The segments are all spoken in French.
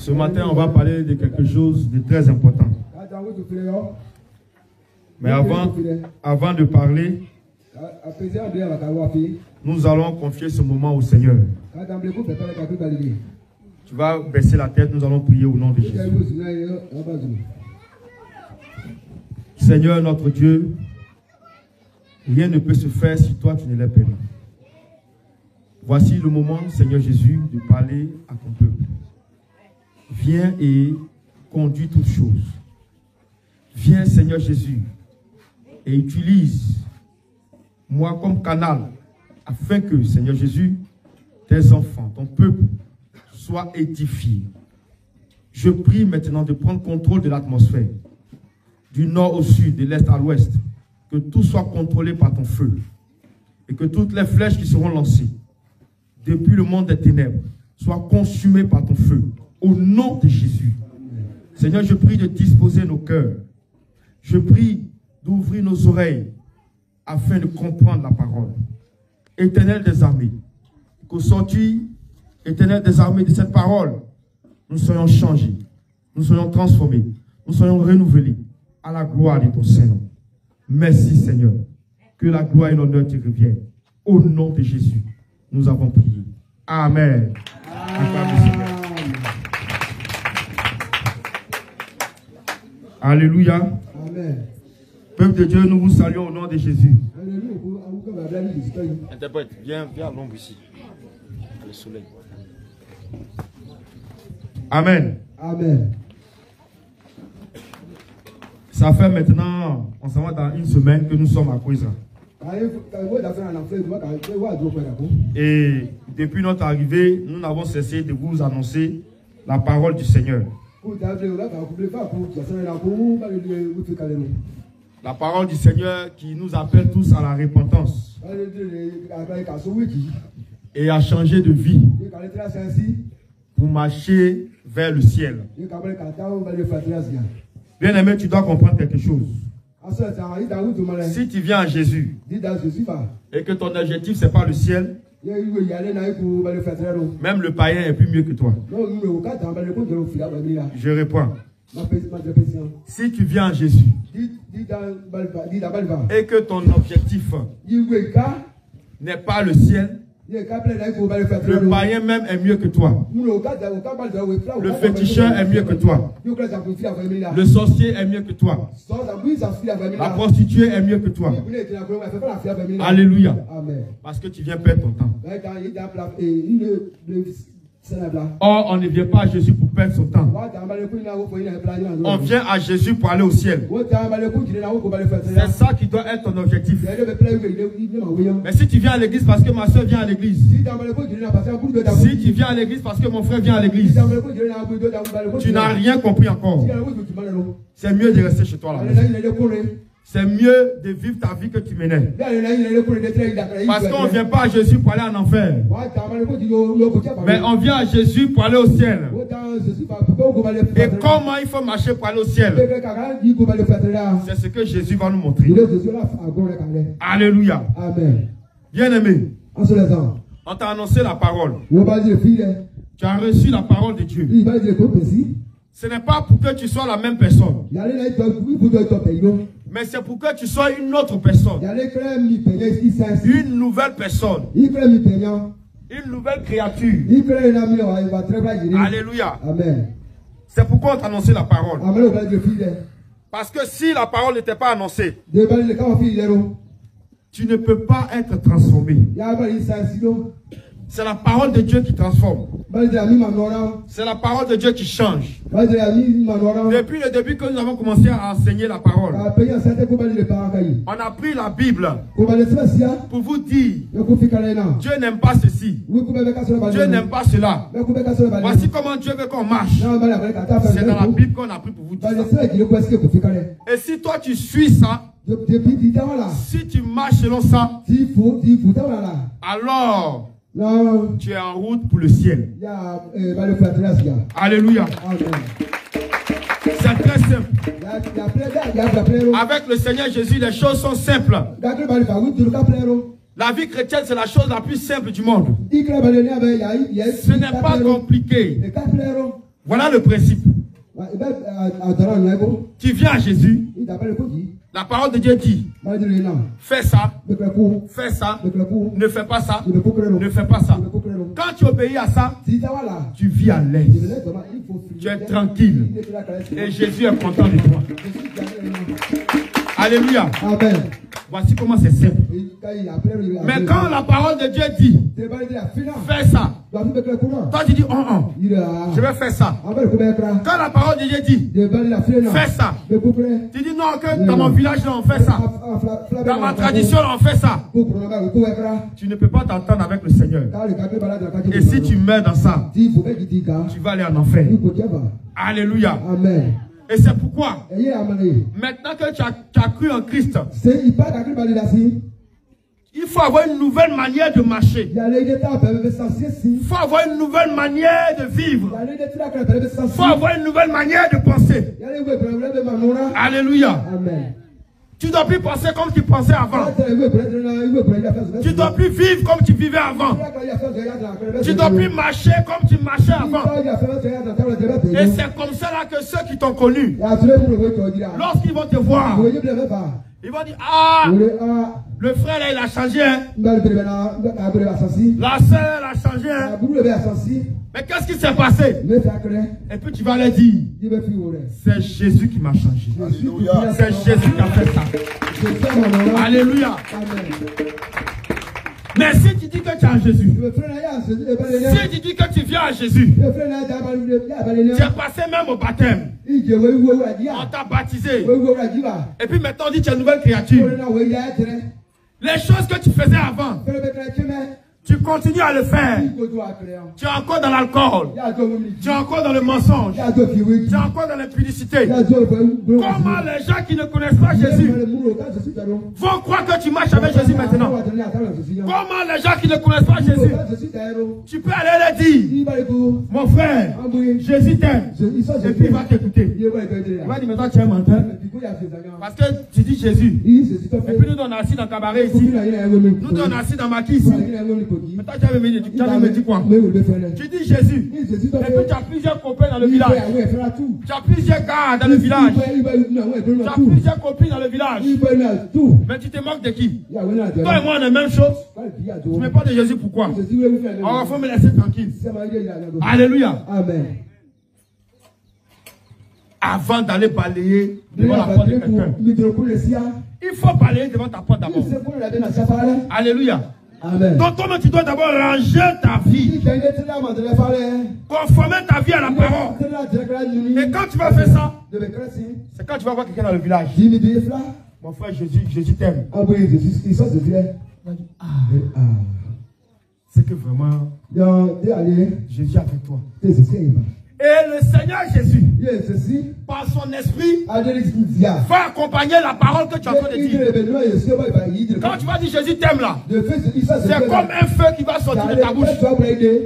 Ce matin, on va parler de quelque chose de très important. Mais avant de parler, nous allons confier ce moment au Seigneur. Tu vas baisser la tête, nous allons prier au nom de Jésus. Seigneur notre Dieu, rien ne peut se faire si toi tu ne l'as permis. Voici le moment, Seigneur Jésus, de parler à ton peuple. Viens et conduis toutes choses. Viens, Seigneur Jésus, et utilise moi comme canal, afin que, Seigneur Jésus, tes enfants, ton peuple, soient édifiés. Je prie maintenant de prendre contrôle de l'atmosphère, du nord au sud, de l'est à l'ouest, que tout soit contrôlé par ton feu, et que toutes les flèches qui seront lancées, depuis le monde des ténèbres, soient consumées par ton feu, au nom de Jésus. Seigneur, je prie de disposer nos cœurs. Je prie d'ouvrir nos oreilles afin de comprendre la parole. Éternel des armées, qu'au sortir, Éternel des armées, de cette parole, nous soyons changés, nous soyons transformés, nous soyons renouvelés à la gloire de ton Saint-Nom. Merci Seigneur, que la gloire et l'honneur te reviennent. Au nom de Jésus, nous avons prié. Amen. Amen. Alléluia. Amen. Peuple de Dieu, nous vous saluons au nom de Jésus. Interprète, viens à l'ombre ici. Le soleil. Amen. Amen. Ça fait maintenant, on s'en va dans une semaine que nous sommes à Kouiza. Et depuis notre arrivée, nous n'avons cessé de vous annoncer la parole du Seigneur. La parole du Seigneur qui nous appelle tous à la repentance et à changer de vie pour marcher vers le ciel. Bien aimé, tu dois comprendre quelque chose. Si tu viens à Jésus et que ton objectif c'est pas le ciel, même le païen est plus mieux que toi. Je réponds. Si tu viens à Jésus et que ton objectif n'est pas le ciel, le païen même est mieux que toi. Le féticheur est mieux que toi. Le sorcier est mieux que toi. La prostituée est mieux que toi. Alléluia. Parce que tu viens perdre ton temps. Or, on ne vient pas à Jésus pour perdre son temps. On vient à Jésus pour aller au ciel. C'est ça qui doit être ton objectif. Mais si tu viens à l'église parce que ma soeur vient à l'église, si tu viens à l'église parce que mon frère vient à l'église, tu n'as rien compris encore. C'est mieux de rester chez toi là. C'est mieux de vivre ta vie que tu menais. Parce qu'on ne vient pas à Jésus pour aller en enfer. Mais on vient à Jésus pour aller au ciel. Et comment il faut marcher pour aller au ciel? C'est ce que Jésus va nous montrer. Alléluia. Bien aimé, on t'a annoncé la parole. Tu as reçu la parole de Dieu. Ce n'est pas pour que tu sois la même personne. Mais c'est pour que tu sois une autre personne. Une nouvelle personne. Une nouvelle créature. Alléluia. C'est pourquoi on t'a annoncé la parole. Parce que si la parole n'était pas annoncée, tu ne peux pas être transformé. C'est la parole de Dieu qui transforme. C'est la parole de Dieu qui change. Depuis le début que nous avons commencé à enseigner la parole, on a pris la Bible pour vous dire, Dieu n'aime pas ceci, Dieu n'aime pas cela. Voici comment Dieu veut qu'on marche. C'est dans la Bible qu'on a pris pour vous dire ça. Et si toi tu suis ça, si tu marches selon ça, alors tu es en route pour le ciel. Alléluia. C'est très simple. Avec le Seigneur Jésus, les choses sont simples. La vie chrétienne, c'est la chose la plus simple du monde. Ce n'est pas compliqué. Voilà le principe. Tu viens à Jésus. La parole de Dieu dit, fais ça, fais ça, ne fais pas ça, ne fais pas ça. Quand tu obéis à ça, tu vis à l'aise. Tu es tranquille. Et Jésus est content de toi. Alléluia. Amen. Voici comment c'est simple. Mais quand la parole de Dieu dit, fais ça, toi tu dis, je vais faire ça. Quand la parole de Dieu dit, fais ça, tu dis non, que dans mon village là on fait ça, dans ma tradition là on fait ça. Tu ne peux pas t'entendre avec le Seigneur. Et si tu meurs dans ça, tu vas aller en enfer. Alléluia. Amen. Et c'est pourquoi, maintenant que tu as cru en Christ, il faut avoir une nouvelle manière de marcher. Il faut avoir une nouvelle manière de vivre. Il faut avoir une nouvelle manière de penser. Alléluia. Amen. Tu ne dois plus penser comme tu pensais avant. Tu ne dois plus vivre comme tu vivais avant. Tu ne dois plus marcher comme tu marchais avant. Et c'est comme ça là que ceux qui t'ont connu, lorsqu'ils vont te voir, ils vont dire, ah, le frère là il a changé. Hein? La sœur elle a changé. Hein? Mais qu'est-ce qui s'est passé? Et puis tu vas leur dire, c'est Jésus qui m'a changé. C'est Jésus qui a fait ça. Alléluia. Mais si tu dis que tu es en Jésus, si tu dis que tu viens à Jésus, tu es passé même au baptême, on t'a baptisé, et puis maintenant on dit que tu es une nouvelle créature. Les choses que tu faisais avant, tu continues à le faire. Tu es encore dans l'alcool. Tu es encore dans le mensonge. Tu es encore dans l'impudicité. Comment les gens qui ne connaissent pas Jésus vont croire que tu marches avec Jésus maintenant? Comment les gens qui ne connaissent pas Jésus, tu peux aller leur dire, mon frère, Jésus t'aime. Et puis il va t'écouter. Il va dire, maintenant tu es un menteur. Parce que tu dis Jésus. Et puis nous on est assis dans le cabaret ici. Nous on est assis dans ma quille ici. Mais toi, tu avais me dit quoi? Tu dis Jésus. Et puis tu as plusieurs copains dans le village. Tu as plusieurs gars dans le village. Tu as plusieurs copines dans le village. Mais tu te moques de qui? Toi et moi, on est la même chose. Tu ne mets pas de Jésus, pourquoi? Alors, il faut me laisser tranquille. Alléluia. Amen. Avant d'aller balayer devant la porte de quelqu'un, il faut balayer devant ta porte d'abord. Alléluia. Amen. Donc toi, tu dois d'abord ranger ta vie, conformer ta vie à la parole. Et quand tu vas faire ça, c'est quand tu vas voir quelqu'un dans le village. Mon frère, Jésus t'aime. C'est que vraiment, Jésus est avec toi. Et le Seigneur Jésus, par son esprit, va accompagner la parole que tu es en train de dire. Quand tu vas dire Jésus t'aime là, c'est comme un feu qui va sortir de ta bouche.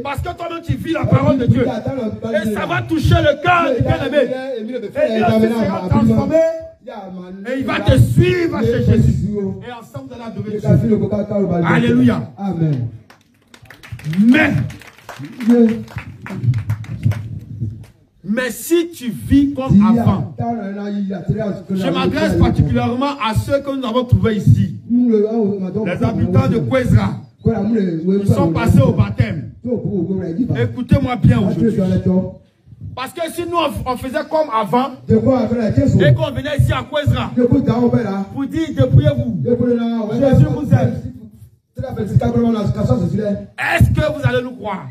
Parce que toi-même tu vis la parole de Dieu. Et ça va toucher le cœur du bien-aimé. Et il sera transformé. Et il va te suivre chez Jésus. Et ensemble de l'adorer Jésus. Alléluia. Amen. Mais si tu vis comme avant, je m'adresse particulièrement à ceux que nous avons trouvés ici, les habitants de Kwezra. Ils sont passés au baptême. Écoutez-moi bien aujourd'hui. Parce que si nous on faisait comme avant, et qu'on venait ici à Kwezra, pour dire dépouillez-vous, Jésus vous aime. Est-ce que vous allez nous croire?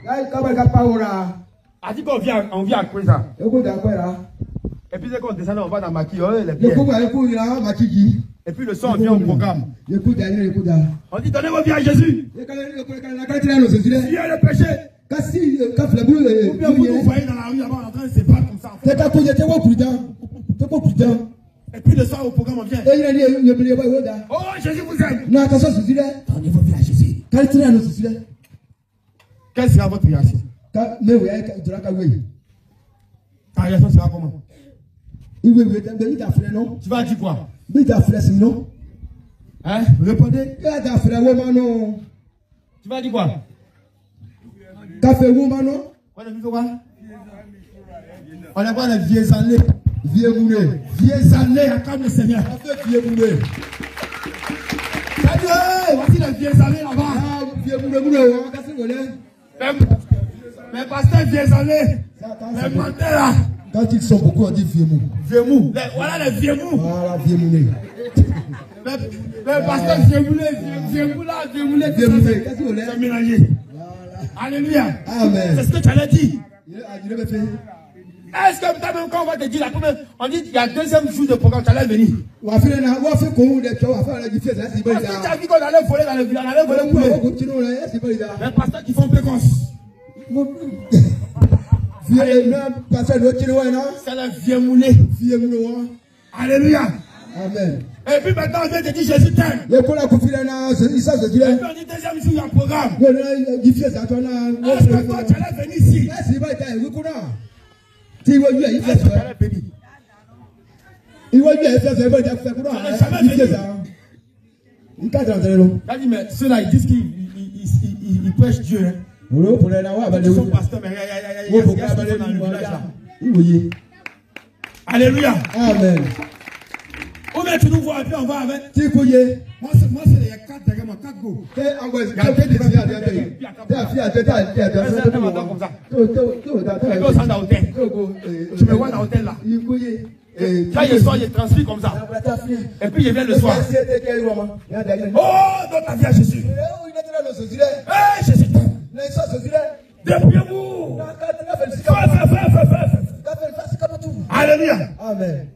A dit qu'on vient à Kwezra. Et puis c'est qu'on descend, on va dans Maki, les pierres. Et puis le son vient au programme. On dit donnez vos vies à Jésus. S'il y a le péché, ou bien vous nous voyez dans la rue avant en train de se battre comme ça. Et puis le son au programme on vient. Oh Jésus vous aime. Donnez vos vies à Jésus. Quelle sera votre réaction? Ta réaction sera comment? Tu vas dire quoi? Hein? Répondez. Tu vas dire quoi? On a quoi les vieilles années? Vieux moulé. Vieilles années à comme le Seigneur. Vieux moulé. Voici les vieilles années là-bas. Vieux moulé. Mais pasteur vieilles années. Les menteurs là. Quand ils sont beaucoup, on dit vieux mou. Vieux mou. Voilà les vieux mou. Voilà, vieux moulé. Mais pasteur vieux mou là, vieux moulé. C'est mélangé. Alléluia. Amen. C'est ce que tu allais dire. Est-ce que même quand on va te dire la première, on dit qu'il y a deuxième jour de programme, tu allais venir. Est-ce que tu as vu qu'on allait voler dans le village, on allait voler poulet. Les pasteurs qui font pécance. C'est le vieux moulé. Alléluia. Amen. Et puis maintenant on vient te dire Jésus t'aime. Et puis on dit deuxième jour il y a un programme. Est-ce que toi tu allais venir ici? Mais ceux-là ils disent qu'ils prêchent Dieu. Ils sont pasteurs, mais il y a dans le village là. Alléluia. Amen. Où est-ce que tu nous vois et puis on va avec? Moi c'est les 4 derrière moi, 4 go. Il y a 2 désirs. Tu me vois dans l'hôtel là. Quand je sors, je transfère comme ça. Et puis je viens le soir. Oh, dans ta vie à Jésus. Eh, Jésus. Dépouillez-vous. Alléluia. Amen.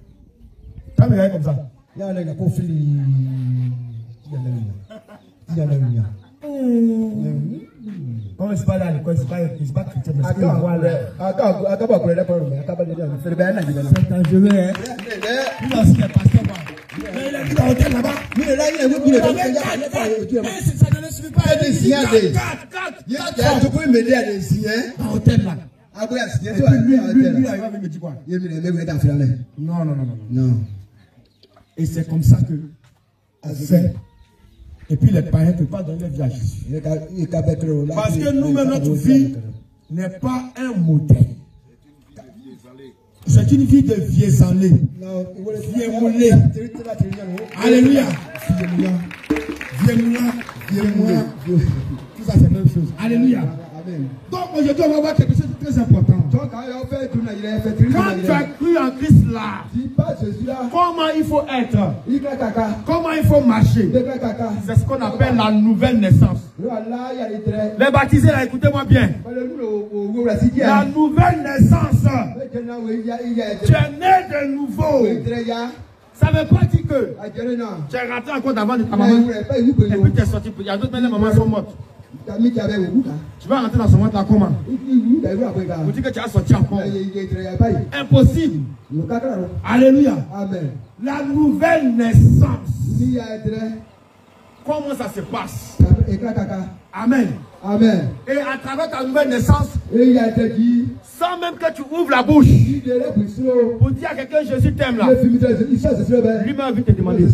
Quand il est comme ça. Quand c'est pas là, c'est pas chrétien, mais c'est dangereux, hein. Il a aussi des pasteurs, mais il a dit dans l'hôtel là-bas. Mais là, il ne suffit pas. Il y a des dans l'hôtel là. Lui, il va me dire quoi? Non. Et c'est comme ça que on fait. Et puis les païens ne peuvent pas donner la vie à Jésus. Parce que nous-mêmes, notre vie n'est pas un modèle. C'est une vie de vieux années. Vieux moulé. Alléluia. Vieux moulé. Tout ça, c'est la même chose. Alléluia. Donc aujourd'hui, on va voir quelque chose de très important. Quand tu as cru en Christ là, comment il faut être? Comment il faut marcher? C'est ce qu'on appelle la nouvelle naissance. Les baptisés là, écoutez-moi bien. La nouvelle naissance. Tu es né de nouveau. Ça ne veut pas dire que tu es rentré encore d'avant de ta maman. Et puis tu es sorti. Il y a d'autres, mais les mamans sont mortes. Tu vas rentrer dans ce monde là comment? Vous dites que tu as sorti encore. Impossible. Alléluia. Amen. La nouvelle naissance. Comment ça se passe? Amen. Amen. Et à travers ta nouvelle naissance, sans même que tu ouvres la bouche pour dire à quelqu'un Jésus t'aime là, lui-même a vu te demander.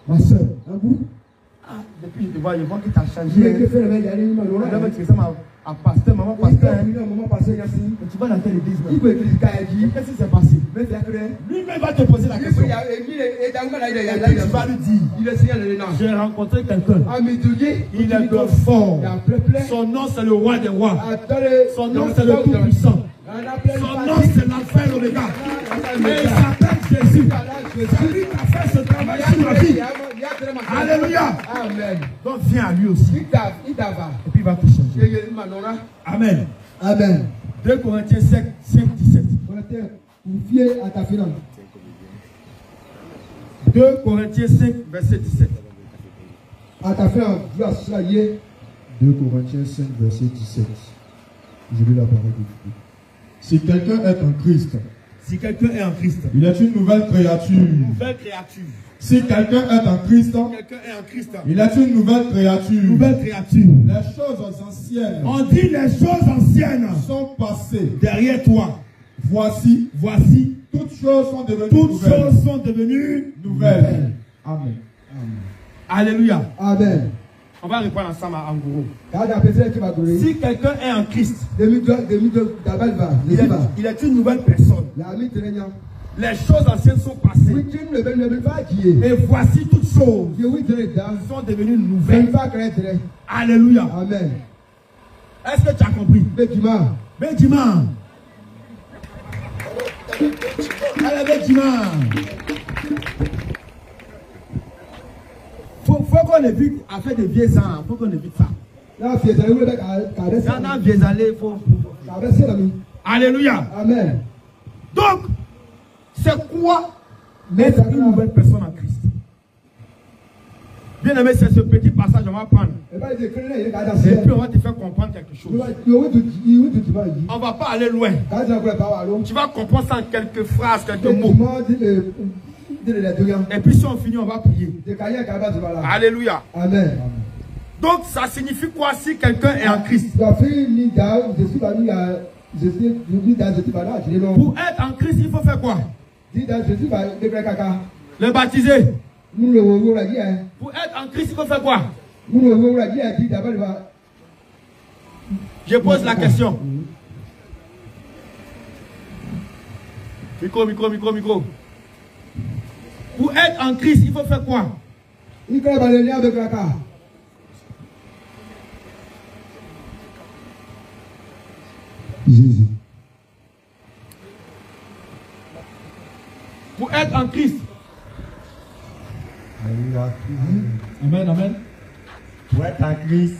Ma soeur, depuis je te vois qu'il t'a changé. Tu ressembles à pasteur, maman pasteur. Tu vas dans quelle église? Qu'est-ce qui s'est passé? Lui-même va te poser la question. Et tu vas lui dire, j'ai rencontré quelqu'un. Il est de fort. Son nom c'est le roi des rois. Son nom c'est le tout-puissant. Son nom c'est l'alpha et l'oméga. Et il s'appelle Jésus. C'est lui qui a fait ce travail sur la vie. Alléluia. Amen. Donc viens à lui aussi. Et puis il va te changer. Amen. Amen. 2 Corinthiens 5, 17. 2 Corinthiens 5, verset 17. 2 Corinthiens 5, verset 17. Je lis la parole de Dieu. Si quelqu'un est en Christ, il est une nouvelle créature. Si quelqu'un est en Christ, il est une nouvelle créature. Les choses anciennes. On dit les choses anciennes sont passées derrière toi. Voici. Toutes choses sont devenues nouvelles. Amen. Alléluia. Amen. On va répondre ensemble en gros. Si quelqu'un est en Christ, il est une nouvelle personne. Les choses anciennes sont passées. Et voici toutes choses sont devenues nouvelles. Alléluia. Amen. Est-ce que tu as compris? Bédima. Allez, Bédima. Faut qu'on évite à faire des vieux ans. Faut qu'on évite ça. Alléluia. Amen. Donc, c'est quoi être une nouvelle personne en Christ? Bien aimé, c'est ce petit passage qu'on va prendre. Et puis on va te faire comprendre quelque chose. On ne va pas aller loin. Tu vas comprendre ça en quelques phrases, quelques mots. Et puis si on finit, on va prier. Alléluia. Amen. Donc ça signifie quoi si quelqu'un est en Christ? Pour être en Christ, il faut faire quoi? Le baptiser. Pour être en Christ, il faut faire quoi? Je pose la question. Micro. Pour être en Christ, il faut faire quoi? Jésus. Pour être en Christ. Amen. Pour être en Christ,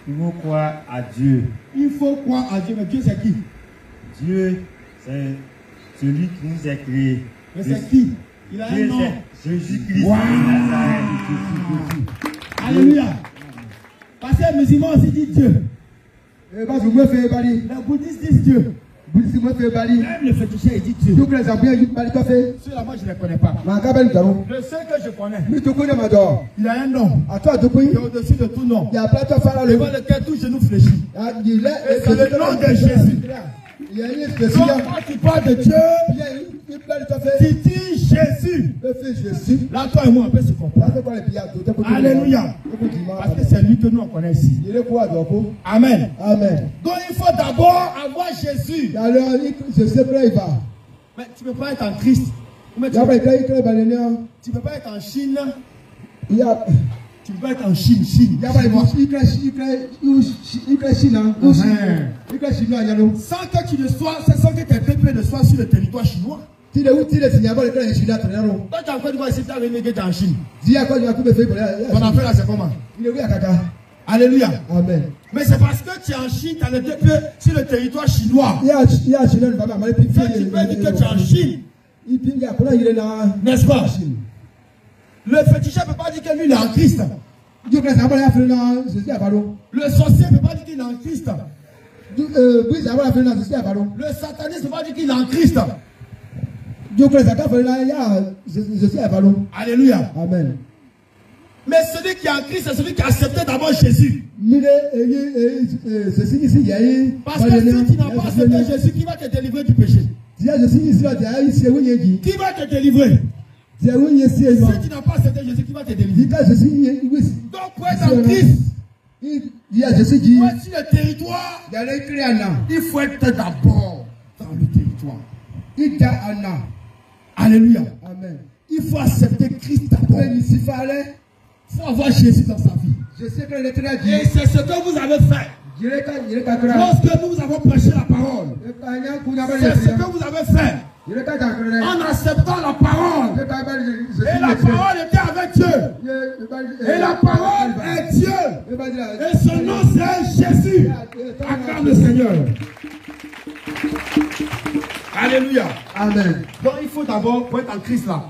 il faut croire à Dieu. Il faut croire à Dieu. Mais Dieu, c'est qui? Dieu, c'est celui qui nous a créés. Mais c'est qui? Il a un nom. Jésus-Christ. Wow. Alléluia. Parce que les musulmans aussi disent Dieu. Les bouddhistes disent Dieu. Même le féticheur dit Dieu. Ceux-là, moi, je ne les connais pas. Le seul que je connais, il a un nom. Il est au-dessus de tout nom. Devant lequel tout genou fléchit. Et c'est le nom de Jésus. Donc, quand tu parles de Dieu, tu dis Jésus. Là, toi et moi, on peut se comprendre. Alléluia. Parce que c'est lui que nous on connaît ici. Amen. Donc, il faut d'abord avoir Jésus. Mais tu ne peux pas être en Christ. Tu ne peux pas être en Chine. Tu peux être en Chine. Sans que tu ne sois, sans que tes peuples ne soient sur le territoire chinois. Toi, tu as encore dit ici, tu as venu en Chine. Ton affaire là, c'est comment? Alléluia. Amen. Mais c'est parce que tu es en Chine, tu as le peuples sur le territoire chinois. Tu peux dire que tu es en Chine. N'est-ce pas? Le féticheur ne peut pas dire que lui il est en Christ. Le sorcier ne peut pas dire qu'il est en Christ. Le sataniste ne peut pas dire qu'il est en Christ. Alléluia. Amen. Mais celui qui est en Christ, c'est celui qui a accepté d'abord Jésus. Parce que si tu n'as pas accepté Jésus, qui va te délivrer du péché? Qui va te délivrer? Si tu n'as pas accepté Jésus, qui va te délivrer? Donc pour être en Christ, pour être sur le territoire, il faut être d'abord dans le territoire. Alléluia. Amen. Il faut accepter Christ d'abord. Il faut avoir Jésus dans sa vie. Et c'est ce que vous avez fait. Lorsque nous avons prêché la parole, c'est ce que vous avez fait. En acceptant la parole. Et la parole était avec Dieu. Et la parole est Dieu. Et son nom c'est Jésus. Acclame le Seigneur. Alléluia. Amen. Donc il faut d'abord, pour être en Christ là.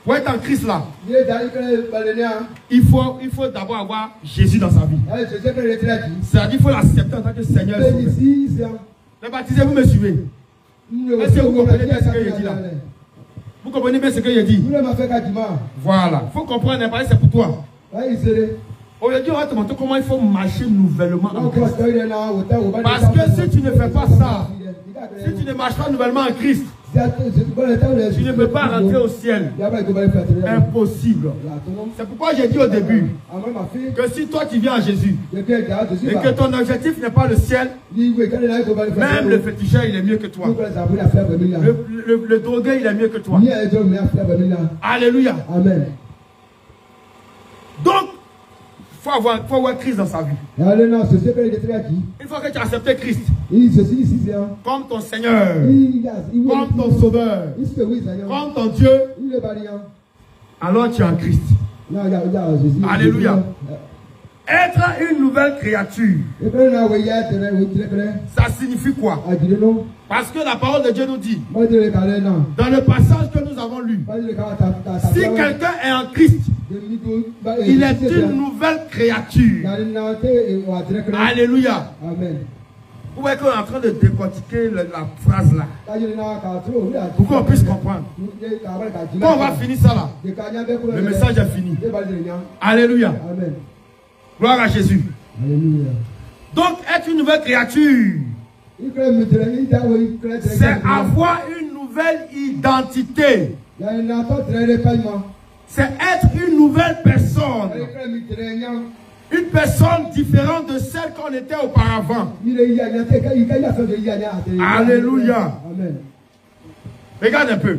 Pour être en Christ là, il faut d'abord avoir Jésus dans sa vie. C'est-à-dire qu'il faut l'accepter en tant que Seigneur. Le baptisé, vous me suivez? Est-ce que vous comprenez bien ce que je dis là? Vous comprenez bien ce que je dis? Voilà. Il faut comprendre, c'est pour toi. Aujourd'hui, on va te montrer comment il faut marcher nouvellement en Christ. Parce que si tu ne fais pas ça, si tu ne marches pas nouvellement en Christ, Tu ne peux pas rentrer au ciel. Impossible. C'est pourquoi j'ai dit au début que si toi tu viens à Jésus et que ton objectif n'est pas le ciel, même le féticheur il est mieux que toi. Le drogué il est mieux que toi. Alléluia. Amen. Donc, il faut avoir Christ dans sa vie. Une fois que tu as accepté Christ comme ton Seigneur, comme ton Sauveur, comme ton Dieu, alors tu es en Christ. Alléluia. Être une nouvelle créature, ça signifie quoi? Parce que la parole de Dieu nous dit, dans le passage que nous avons lu, si quelqu'un est en Christ, il est une nouvelle créature. Alléluia. Amen. Vous voyez qu'on est en train de décortiquer la phrase là, pour qu'on puisse comprendre. Quand on va finir ça là, le message est fini. Alléluia. Amen. Gloire à Jésus. Alléluia. Donc, être une nouvelle créature, c'est avoir une nouvelle identité. C'est être une nouvelle personne. Une personne différente de celle qu'on était auparavant. Alléluia. Amen. Regarde un peu.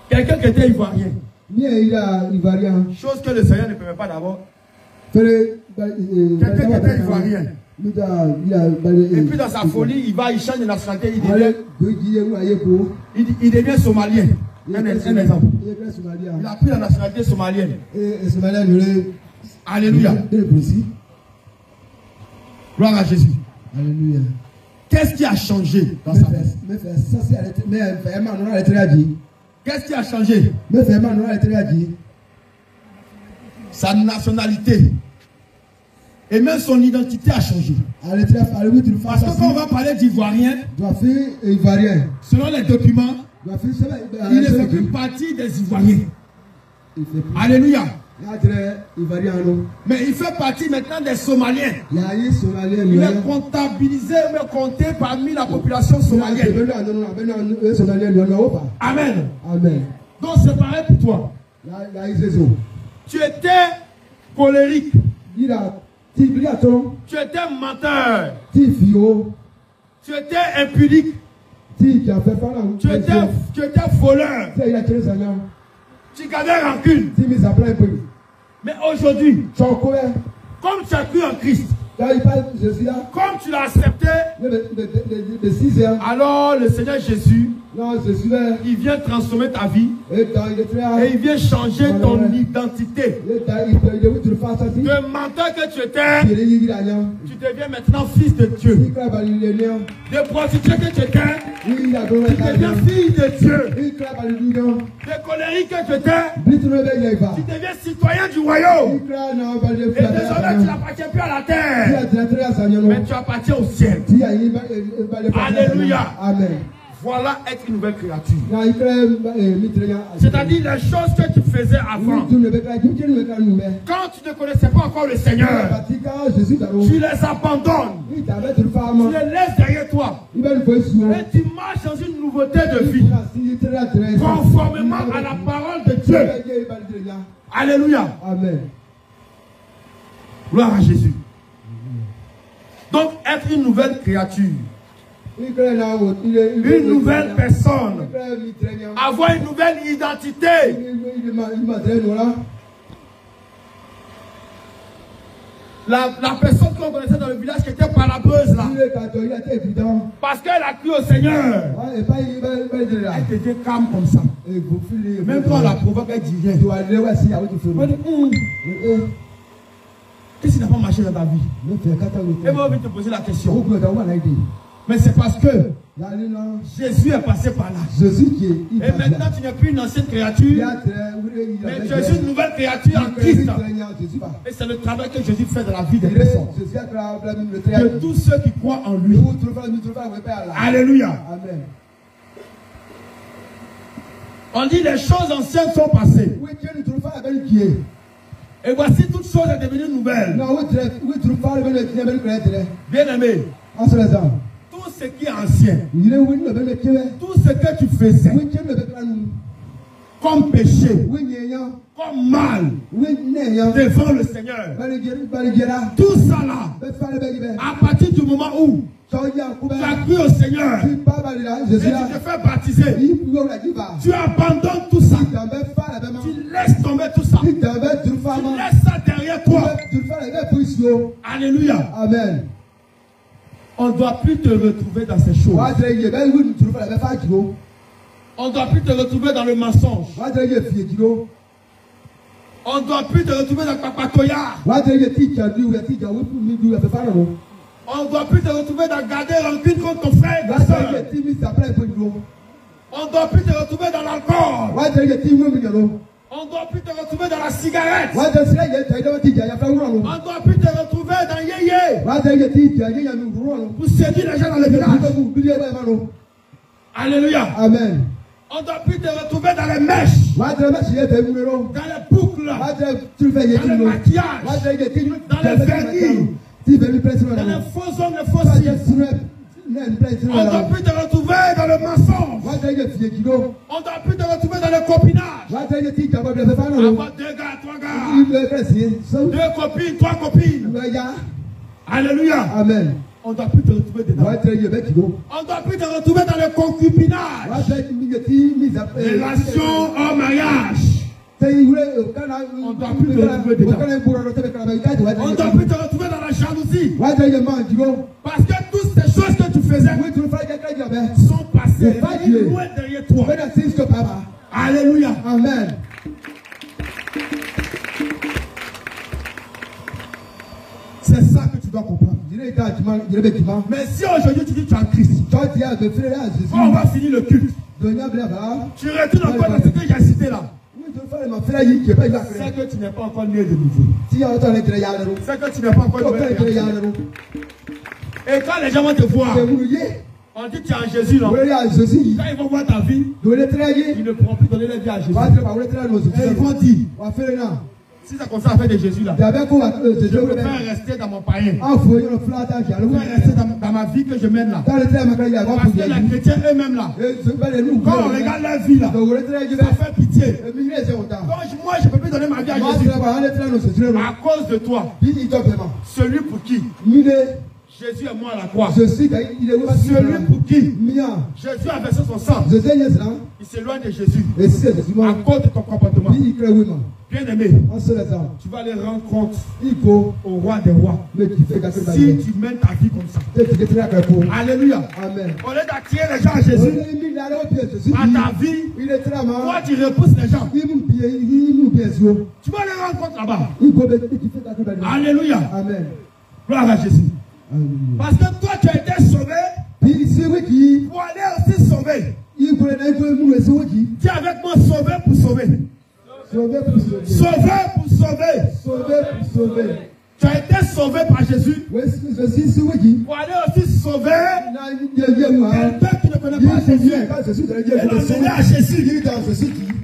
Quelqu'un qui était ivoirien. Chose que le Seigneur ne permet pas d'abord. Quelqu'un qui était ivoirien. Et puis dans sa folie, il change de nationalité. Il devient somalien. Un exemple. Il a pris la nationalité somalienne. Alléluia. Gloire à Jésus. Alléluia. Qu'est-ce qui a changé dans sa vie? Qu'est-ce qui a changé? Sa nationalité. Et même son identité a changé. Parce que quand on va parler d'Ivoirien, selon les documents, il ne fait plus partie des Ivoiriens. Alléluia. Mais il fait partie maintenant des Somaliens. Il est comptabilisé, mais compté parmi la population somalienne. Amen. Amen. Donc c'est pareil pour toi. Tu étais colérique. Tu étais menteur. Tu étais impudique. Tu étais voleur. Tu gardais rancune. Mais aujourd'hui, comme tu as cru en Christ, comme tu l'as accepté, alors le Seigneur Jésus, il vient transformer ta vie et il vient changer ton identité. De menteur que tu étais, tu deviens maintenant fils de Dieu. De prostituée que tu étais, tu deviens fille de Dieu. De colérique que tu étais, tu deviens citoyen du royaume. Et désormais tu n'appartiens plus à la terre, mais tu appartiens au ciel. Alléluia. Amen. Voilà être une nouvelle créature. C'est-à-dire les choses que tu faisais avant. Quand tu ne connaissais pas encore le Seigneur, tu les abandonnes. Tu les laisses derrière toi. Et tu marches dans une nouveauté de vie. Conformément à la parole de Dieu. Alléluia. Amen. Gloire à Jésus. Donc être une nouvelle créature. Une nouvelle personne. Avoir une nouvelle identité. La personne qu'on connaissait dans le village qui était palabreuse là. Parce qu'elle a cru au Seigneur. Elle était calme comme ça. Même quand on la provoque, elle dit rien. Qu'est-ce qui n'a pas marché dans ta vie? Elle va te poser la question. Mais c'est parce que Jésus est passé par là. Et maintenant tu n'es plus une ancienne créature, mais tu es une nouvelle créature en Christ. Et c'est le travail que Jésus fait dans la vie des personnes. De tous ceux qui croient en lui. Alléluia. On dit les choses anciennes sont passées. Et voici toutes choses sont devenues nouvelles. Bien aimé. Tout ce qui est ancien, tout ce que tu faisais, comme péché, comme mal, devant le Seigneur, tout ça là, à partir du moment où tu as cru au Seigneur et tu te fais baptiser, tu abandonnes tout ça, tu laisses tomber tout ça, tu laisses ça derrière toi. Alléluia. Amen. On ne doit plus te retrouver dans ces choses. On ne doit plus te retrouver dans le mensonge. On ne doit plus te retrouver dans le papatoya. On ne doit plus te retrouver dans garder rancune contre ton frère et ta soeur. On ne doit plus te retrouver dans l'alcool. On ne doit plus te retrouver dans la cigarette. On ne doit plus te retrouver dans yéyé. Pour séduire les gens dans le village. Alléluia. Amen. On ne doit plus te retrouver dans les mèches, dans les boucles, dans le maquillage, dans les vernis, dans les faux hommes, les faux cils. On ne doit plus te retrouver dans le mensonge. On ne doit plus te retrouver dans le copinage. Avoir 2 gars, 3 gars, 2 copines, 3 copines. Alléluia. Amen. On ne doit plus te retrouver dedans. On ne doit plus te retrouver dans le concubinage. Relation hors mariage. On ne doit plus te retrouver dedans. On ne doit plus te retrouver dans la jalousie. Parce que toutes ces choses que tu faisais sont passées loin derrière toi. Alléluia. Amen. C'est ça que tu dois comprendre. Mais si aujourd'hui tu dis que tu es en Christ, on va finir le culte. Tu retournes encore dans ce que j'ai cité là. C'est que tu n'es pas encore né de nouveau. C'est que tu n'es pas encore né de nouveau. Et quand les gens vont te voir, on dit que tu es en Jésus, non? Quand ils vont voir ta vie, ils ne pourront plus donner leur vie à Jésus. Et ils vont dire, si ça commence à faire de Jésus là, je préfère rester dans mon païen. Je préfère rester dans ma vie que je mène là. Parce que les chrétiens eux-mêmes là, quand on regarde leur vie là, ça fait pitié. Donc moi je ne peux plus donner ma vie à Jésus à cause de toi. Celui pour qui Jésus est mort à la croix. Celui pour qui Jésus a versé son sang. Il s'éloigne de Jésus à cause de ton comportement. Bien aimé, tu vas aller rendre compte au roi des rois si tu mènes ta vie comme ça. Alléluia. Amen. Au lieu d'attirer les gens à Jésus, à ta vie, toi tu repousses les gens. Tu vas aller rendre compte là-bas. Alléluia. Amen. Gloire à Jésus. Amen. Parce que toi tu as été sauvé pour aller aussi sauver. Tu es avec moi sauvé pour sauver. Sauvé pour sauver. Tu as été sauvé par Jésus pour aller aussi sauver quelqu'un qui ne connaît pas Jésus et l'amener à Jésus.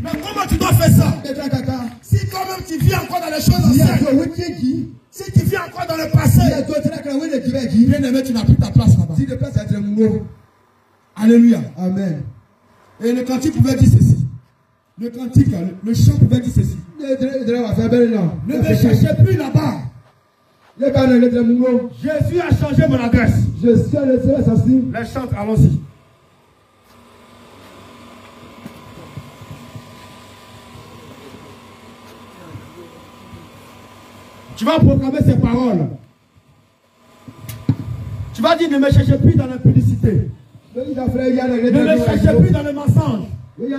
Mais comment tu dois faire ça? Si quand même tu vis encore dans les choses anciennes, si tu vis encore dans le passé, bien aimé, tu n'as plus ta place là-bas. Alléluia. Amen. Et le cantique pouvait dire ceci. Le cantique, le chant pouvait dire ceci. Ne me cherchez plus là-bas. Jésus a changé mon adresse. Les chants, allons-y. Tu vas proclamer ces paroles. Tu vas dire ne me cherchez plus dans l'impudicité. Ne me cherchez plus dans le mensonge. Ne me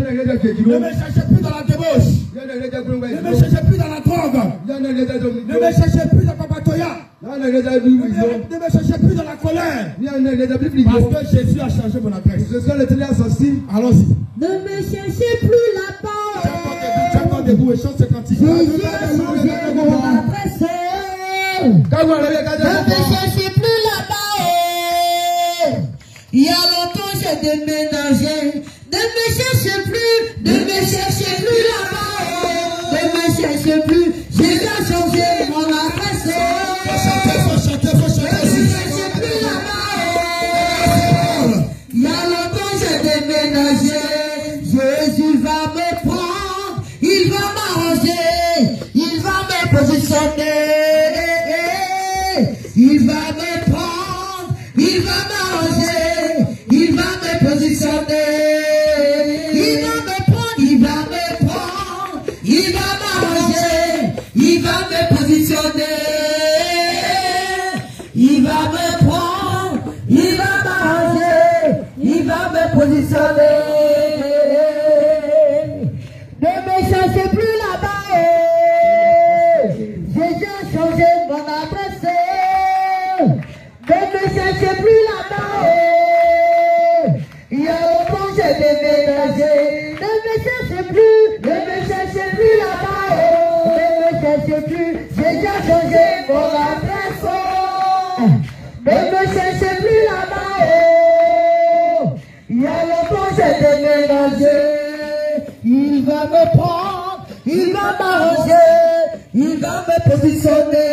cherchez plus dans la débauche. Ne me cherchez plus dans la drogue. Ne me cherchez plus dans la papatoya. Ne me cherchez plus dans la colère. Parce que Jésus a changé mon adresse. Allons-y. Ne me cherchez plus là-bas. Tu es encore debout et chante ce cantique. Jésus a changé mon adresse. Ne me cherchez plus là-bas. Il y a longtemps j'ai déménagé. Ne me cherchez plus, ne me cherchez plus là-bas, ne me cherchez plus, Jésus a changé mon adresse. Faut chanter, ne me cherchez plus là-bas. il va m'arranger, il va me positionner, il va me prendre, il va me prendre, il va m'arranger, il va me positionner, il va me prendre, il va m'arranger, il va me positionner. Ne me cherchez plus là-bas, j'ai déjà changé mon adresse. Ne me cherchez plus là-bas, il y a longtemps j'ai déménagé. Ne me cherchez plus là-bas, ne me cherchez plus, j'ai déjà changé mon adresse. Ne me cherchez plus là-bas, il y a longtemps j'ai déménagé. Il va me prendre, il va m'arranger, il va me positionner.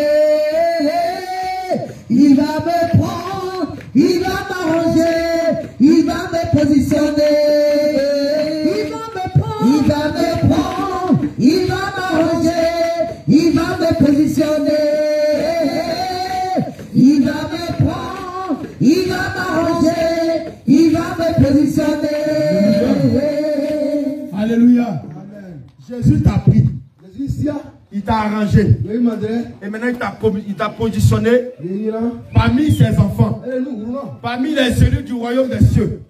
Il va me prendre, il va m'arranger, il va me positionner. Il va me prendre, il va me prendre, il va m'arranger, il va me positionner. Il va me prendre, il va m'arranger, il va me positionner. Alléluia. Amen. Jésus t'a pris. Il t'a arrangé. Et maintenant il t'a positionné parmi ses enfants. Parmi les cellules du royaume des cieux.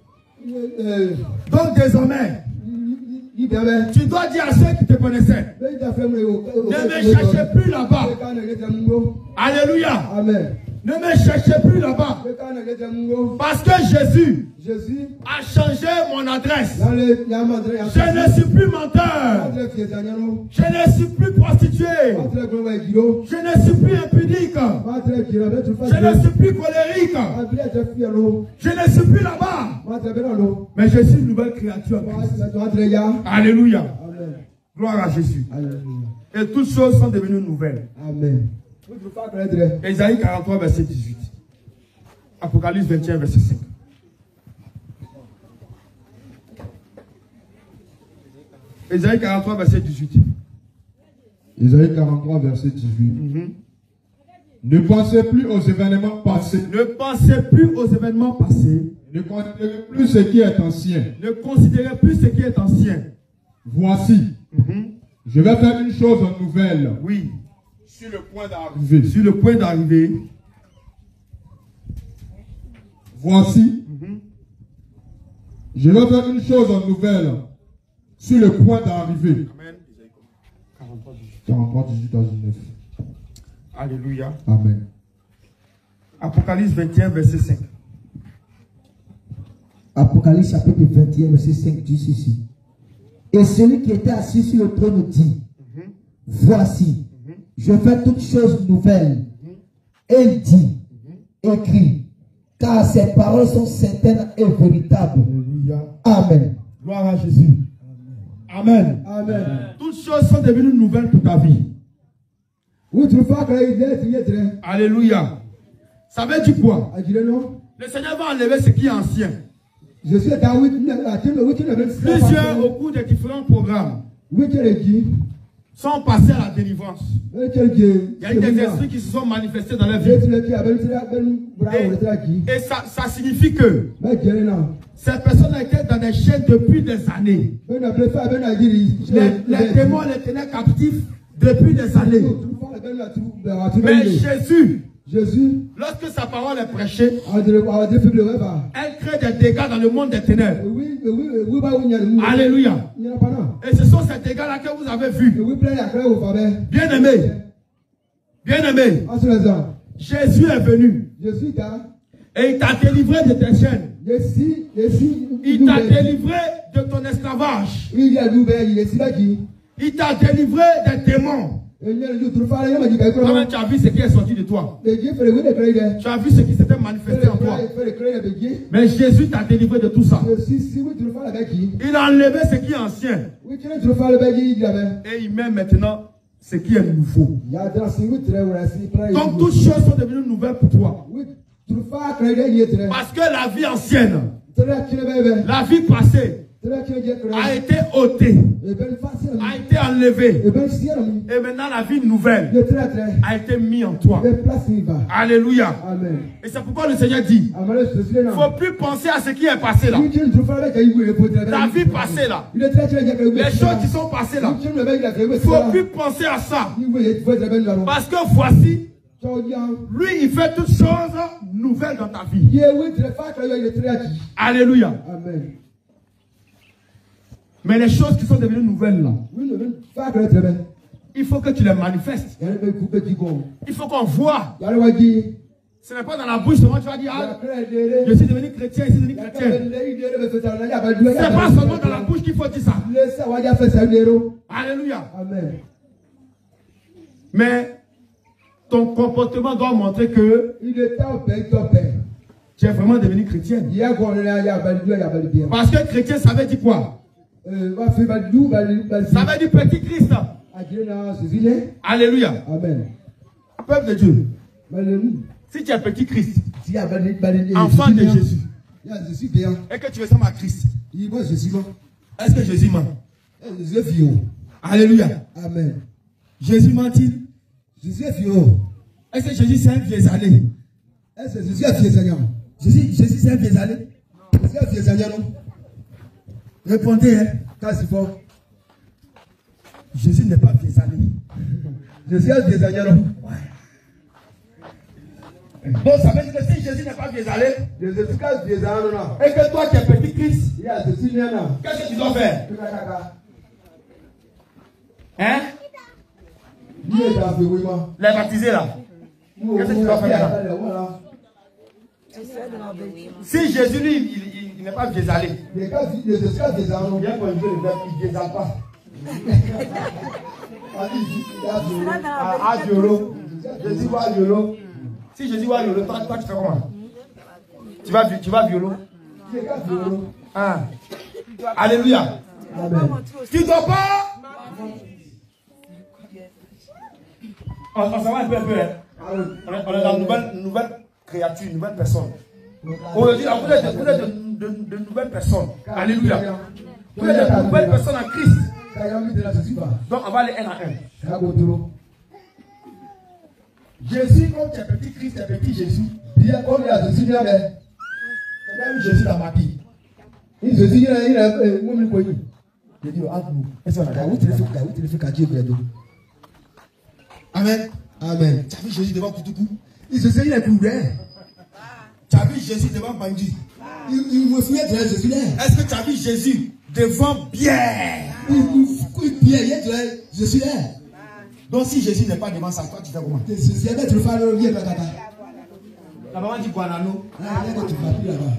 Donc désormais, tu dois dire à ceux qui te connaissaient, ne me cherchez plus là-bas. Alléluia. Amen. Ne me cherchez plus là-bas. Parce que Jésus a changé mon adresse. Je ne suis plus menteur. Je ne suis plus prostitué. Je ne suis plus impudique. Je ne suis plus colérique. Je ne suis plus là-bas. Mais je suis une nouvelle créature. Alléluia. Gloire à Jésus. Et toutes choses sont devenues nouvelles. Amen. Ésaïe 43, verset 18. Apocalypse 21, verset 5. Ésaïe 43, verset 18. Ésaïe 43, verset 18. Ne pensez plus aux événements passés. Ne pensez plus aux événements passés. Ne considérez plus ce qui est ancien. Ne considérez plus ce qui est ancien. Voici, je vais faire une chose nouvelle. Oui. Sur le point d'arriver. Sur le point d'arriver. Voici, je vais faire une chose nouvelle. Sur le point d'arriver. Amen. 43, 18 à 19. Alléluia. Amen. Apocalypse 21, verset 5. Apocalypse chapitre 21, verset 5 dit ceci. Et celui qui était assis sur le trône dit, voici, je fais toutes choses nouvelles. Et il dit, écrit, car ces paroles sont certaines et véritables. Alléluia. Amen. Gloire à Jésus. Amen. Amen. Toutes choses sont devenues nouvelles pour ta vie. Alléluia. Ça veut dire quoi? Le Seigneur va enlever ce qui est ancien. Plusieurs, au cours des différents programmes, sont passés à la délivrance. Il y a des esprits qui se sont manifestés dans leur vie. Et ça signifie que ces personnes étaient dans des chaînes depuis des années. Les démons les tenaient captifs depuis des années. Mais Jésus, lorsque sa parole est prêchée, elle crée des dégâts dans le monde des ténèbres. Alléluia. Et ce sont ces dégâts-là que vous avez vus. Bien-aimés, Jésus est venu. Et il t'a délivré de tes chaînes. Il t'a délivré de ton esclavage. Il t'a délivré des démons. Toi-même, tu as vu ce qui est sorti de toi. Tu as vu ce qui s'était manifesté en toi. Mais Jésus t'a délivré de tout ça. Il a enlevé ce qui est ancien. Et il met maintenant ce qui est nouveau. Donc toutes choses sont devenues nouvelles pour toi. Parce que la vie ancienne, la vie passée, a été ôté, a été enlevé. Et maintenant la vie nouvelle a été mise en toi. Alléluia. Et c'est pourquoi le Seigneur dit, il ne faut plus penser à ce qui est passé là. Ta vie passée là. Les choses qui sont passées là. Il ne faut plus penser à ça. Parce que voici, lui il fait toutes choses nouvelles dans ta vie. Alléluia. Amen. Mais les choses qui sont devenues nouvelles là, il faut que tu les manifestes. Il faut qu'on voit. Ce n'est pas dans la bouche seulement tu vas dire, ah, je suis devenu chrétien, je suis devenu chrétien. Ce n'est pas seulement dans la bouche qu'il faut dire ça. Alléluia. Amen. Mais ton comportement doit montrer que tu es vraiment devenu chrétien. Parce que chrétien, ça veut dire quoi? Ça veut dire petit Christ. Alléluia. Amen. Peuple de Dieu. Si tu es petit Christ, enfant de Jésus, et que tu ressembles à Christ, est-ce que Jésus ment? Alléluia. Amen. Jésus ment-il? Est-ce que Jésus c'est un vieux allé? Est-ce que Jésus est vieux Seigneur? Jésus c'est un vieux allé? Jésus est vieux Seigneur, non? Répondez, hein? Casse fort. Jésus n'est pas vieux allé. Jésus est vieux Seigneur, non? Donc ça veut dire que si Jésus n'est pas vieux allé, Jésus est vieux Seigneur, non? et que toi qui es petit Christ, qu'est-ce qu'est-ce que tu dois faire? Hein? Les baptiser là. Qu'est-ce que tu dois faire là? Si Jésus lui, il n'est pas vieux allé, il vient pour Dieu, il ne viésale pas. Jésus va à violo. Si Jésus va à violo, toi tu fais comment? Tu vas violo. Ah. Alléluia. Tu ne dois pas. On s'en va un peu. On est dans une nouvelle créature, une nouvelle personne. Aujourd'hui, vous êtes de nouvelles personnes. Alléluia. Vous êtes de nouvelles personnes en Christ. Donc on va aller un à un. Jésus, comme tu es petit Christ, tu es petit Jésus. Bien comme il y a Jésus, il y a Jésus dans ma vie. Jésus, il a je dis, est-ce qu'on a Amen. Amen. Tu as vu Jésus devant Koutoukou? Jésus, il est couvert. Tu as vu Jésus devant Bandit? Il me fouillait de Jésus. Est-ce que tu as vu Jésus devant Pierre? Pierre, il est Jésus là. Donc si Jésus n'est pas devant ça, toi tu fais comment? La maman dit Guanano.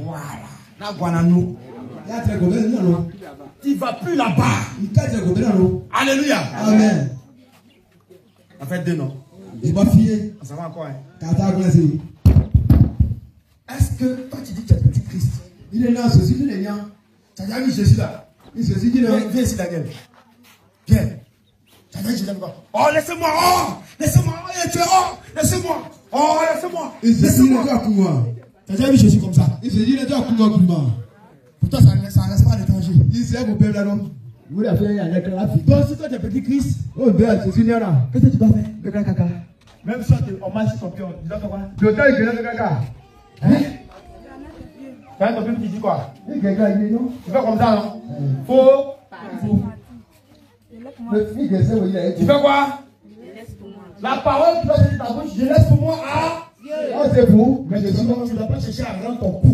Voilà. La Guanano. Tu ne vas plus là-bas. Alléluia. Amen. En fait, deux noms. Il va fier. Ça va encore, hein? Est-ce que toi tu dis que tu es petit Christ? Il est là, Jésus, il est là. Tu as déjà vu Jésus là? Jésus, il est là. Viens ici, Daniel. Viens. Tu as déjà vu Jésus là? Oh, laissez-moi! Oh! Laissez-moi! Oh! Laissez-moi! Oh, laissez-moi! Jésus, il est là pour moi. Tu as déjà vu Jésus comme ça? Jésus, il est là pour moi. Pourtant, ça ne reste pas d'étranger. Il sait mon peuple là, non? Vous l'avez fait, il y a la fille. Donc, si toi tu es petit Christ, oh, bien, Jésus, il est là. qu'est-ce que tu dois faire? Le caca. Même si on marche sur ton pied, tu dois faire quoi? Le temps, il est là, le caca. Hein? Quand ton pied, tu dis quoi? Il est là, il est là. Tu fais comme ça, non? Faux. Tu fais quoi? La parole qui doit sortir de ta bouche, je laisse pour moi à. Oh, c'est vous. Mais Jésus, tu ne dois pas chercher à rendre ton cou.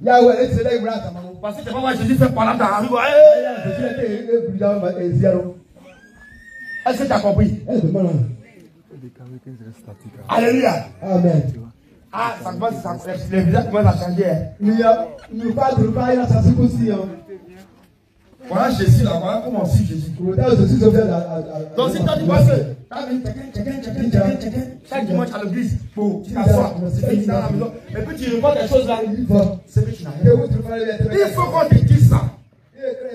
Yahweh, c'est là, il va maman. Parce que c'est pas moi, Jésus fait par là, dans la rue. Est-ce que tu as compris? Alléluia. Amen. Ah, ça commence, les visages commencent à changer. Nous pas de pas, il a ça aussi. Voilà Jésus là, voilà comment on suit Jésus. Donc si toi tu vois que chaque dimanche à l'église, tu t'assois, c'est fini dans la maison, et puis tu reprends des choses là, c'est que tu n'as rien. Il faut qu'on te dise ça,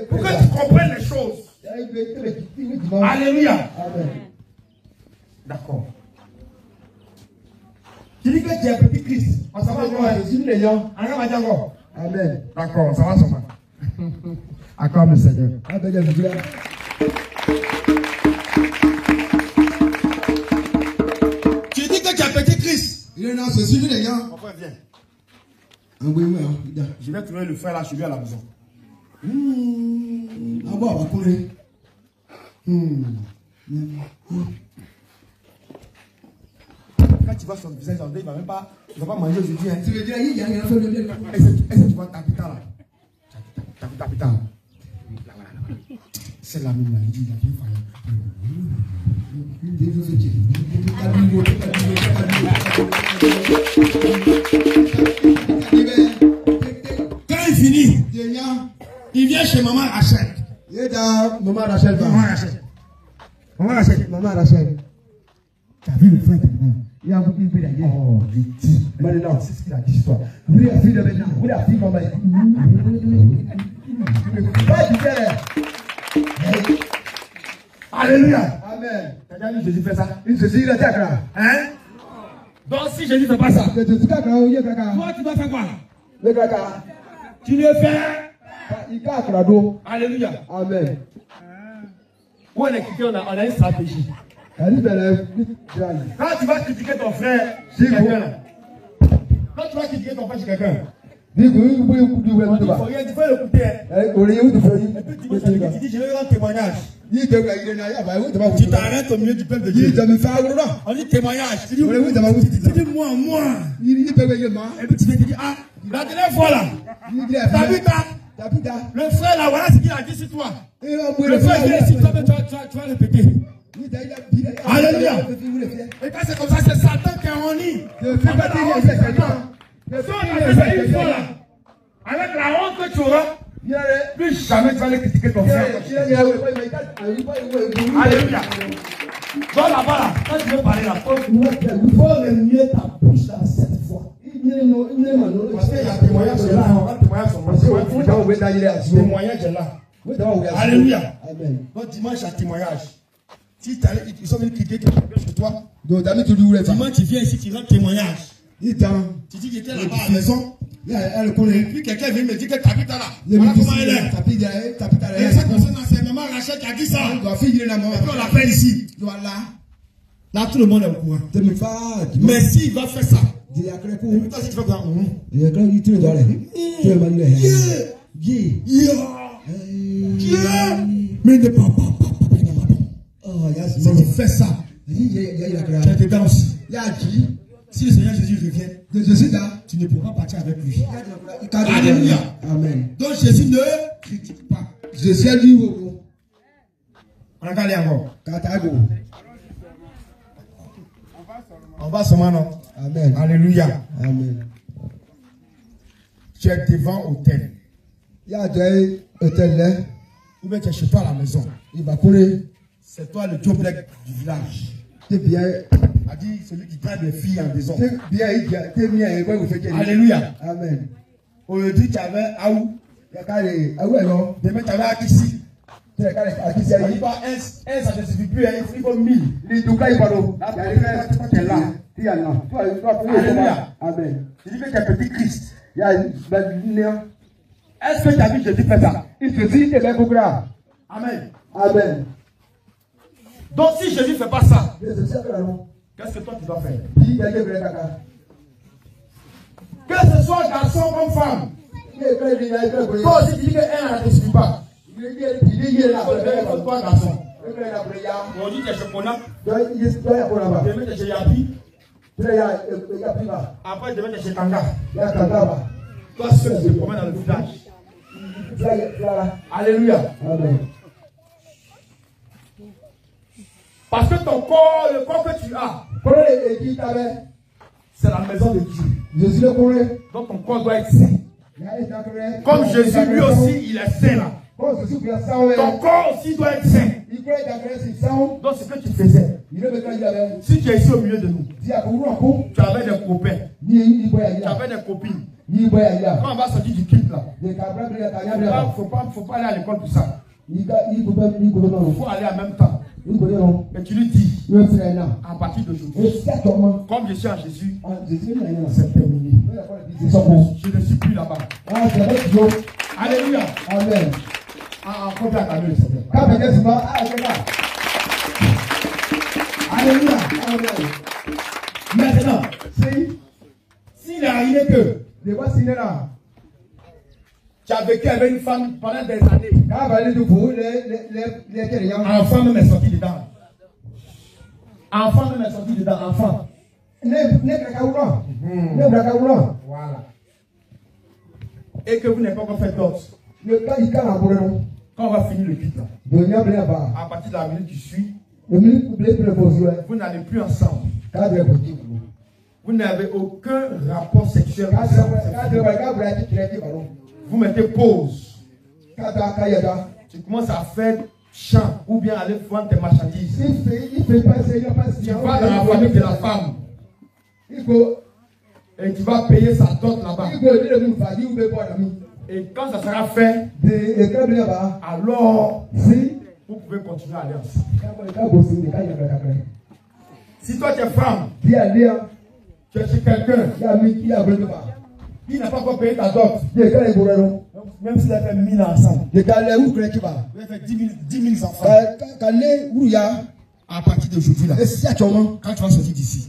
pour que tu comprennes les choses. Alléluia. D'accord. Tu dis que tu es un petit Christ. On s'en va encore. Jésus est là. Encore. Amen. D'accord, ça va seulement. Acclame le Seigneur. Tu dis que tu as pété Christ. Il est là, c'est suivi les gars. Mon frère, viens. Je Je vais trouver le frère là chez lui à la maison. Ah bon, on va courir. Quand tu vois son visage, il va même pas, il va pas manger aujourd'hui. Hein. Tu veux dire, il y a rien fait de bien. Est-ce que tu vois ta putain là? Ta putain. C'est la même là, il dit, il a bien failli. Quand il finit, il vient chez maman Rachel. Il est dans maman Rachel. Maman Rachel. Tu as vu le frère il a beaucoup de pédagogie. Oh, vite. Maintenant, c'est ce qu'il a dit histoire. Vous voulez la fille de maintenant. Vous voulez la fille de maman. Alléluia. Amen. T'as déjà vu Jésus faire ça? Jésus, il a dit à quoi? Hein? Donc si Jésus ne fait pas ça, toi tu dois faire quoi? Le caca. Tu le fais. Il casse la dos. Alléluia. Amen. Où on est critiqué, on a une stratégie. Quand tu vas critiquer ton frère chez quelqu'un, quand tu vas critiquer ton frère chez quelqu'un, il faut rien, il faut l'écouter. Et puis tu dis, je vais rendre témoignage. Tu t'arrêtes au milieu du peuple de Dieu. On dit témoignage. Tu dis moi. Et puis tu te dis, ah, la dernière fois là, le frère là, voilà ce qu'il a dit sur toi. Le frère vient ici, toi, tu vas répéter. Alléluia. Et quand c'est comme ça, c'est Satan qui est en ligne. Avec la honte que tu auras, plus jamais tu vas aller critiquer ton frère. Alléluia. Donc là-bas, là, quand tu veux parler là, il faut remuer ta bouche là 7 fois. Parce qu'il y a témoignage là. Témoignage est là. Alléluia. Donc dimanche, il y a témoignage. Si ils sont venus critiquer quelqu'un chez toi, dimanche tu viens ici, tu rends témoignage. Tu dis qu'il était là-bas à la maison. Et puis quelqu'un vient me dire que Tabitha là, voilà comment elle est. Et ça concerne c'est maman Rachel qui a dit ça. Et puis on l'appelle ici. Là tout le monde est au courant. Mais s'il va faire ça, et puis toi si tu fais quoi? Mais ne pas. Si tu fais ça, tu es dedans aussi. Si le Seigneur Jésus revient, tu ne pourras partir avec lui. Alléluia. Amen. Donc Jésus ne critique pas. Jésus a dit on a qu'à aller encore. On va seulement non. Amen. Alléluia. Amen. Tu es devant l'autel. Il y a des hôtels là. Ou bien tu es chez toi à la maison. Il va courir. C'est toi le job du village. C'est bien. A dit celui qui garde les filles en maison. C'est bien. Alléluia. Amen. Aujourd'hui tu avais Aou. Demain tu avais Akissi. Ça dit pas un, ça ne suffit plus, il faut 1000. Alléluia. Amen. Tu dis que tu es petit Christ. Est-ce que tu as vu Jésus faire ça? Amen. Amen. Donc si Jésus ne fait pas ça, qu'est-ce que toi tu dois faire? Que ce soit garçon comme femme. Toi aussi tu dis que un ne suffit pas. Toi garçon. Aujourd'hui tu es chez Kona. Demain tu es chez Yapi. Après demain tu es chez Kanga. Toi seul tu te promènes dans le village. Alléluia. Amen. Parce que ton corps, le corps que tu as, c'est la maison de Dieu. Donc ton corps doit être saint. Comme Jésus lui aussi, il est saint là. Ton corps aussi doit être saint. Donc ce que tu faisais, si tu es ici au milieu de nous, tu avais des copains, tu avais des copines. Quand on va sortir du culte là, il ne faut pas aller à l'école pour ça. Il faut aller en même temps. Et tu lui dis, à partir d'aujourd'hui, comme je suis en Jésus, c'est terminé. Je ne suis plus là-bas. Alléluia. Amen. bien acclamer le Seigneur. Alléluia. Maintenant, s'il est arrivé que tu as vécu avec une femme pendant des années, enfant même est sorti dedans. Enfant même est sorti dedans. Enfant. Voilà. Et que vous n'avez pas encore fait d'autres. Quand on va finir le culte, à partir de la minute qui suit, vous n'allez plus ensemble. Vous n'avez aucun rapport sexuel. Vous mettez pause. Tu commences à faire chant ou bien aller vendre tes marchandises. Tu vas dans la famille de la femme. Et tu vas payer sa dot là-bas. Et quand ça sera fait, alors vous pouvez continuer à aller ensemble. Si toi tu es femme, tu es chez quelqu'un qui n'a pas encore payé ta dot, même si tu as fait 1000 ensemble, vous avez fait 10 000 enfants. À partir d'aujourd'hui là, quand tu vas sortir d'ici,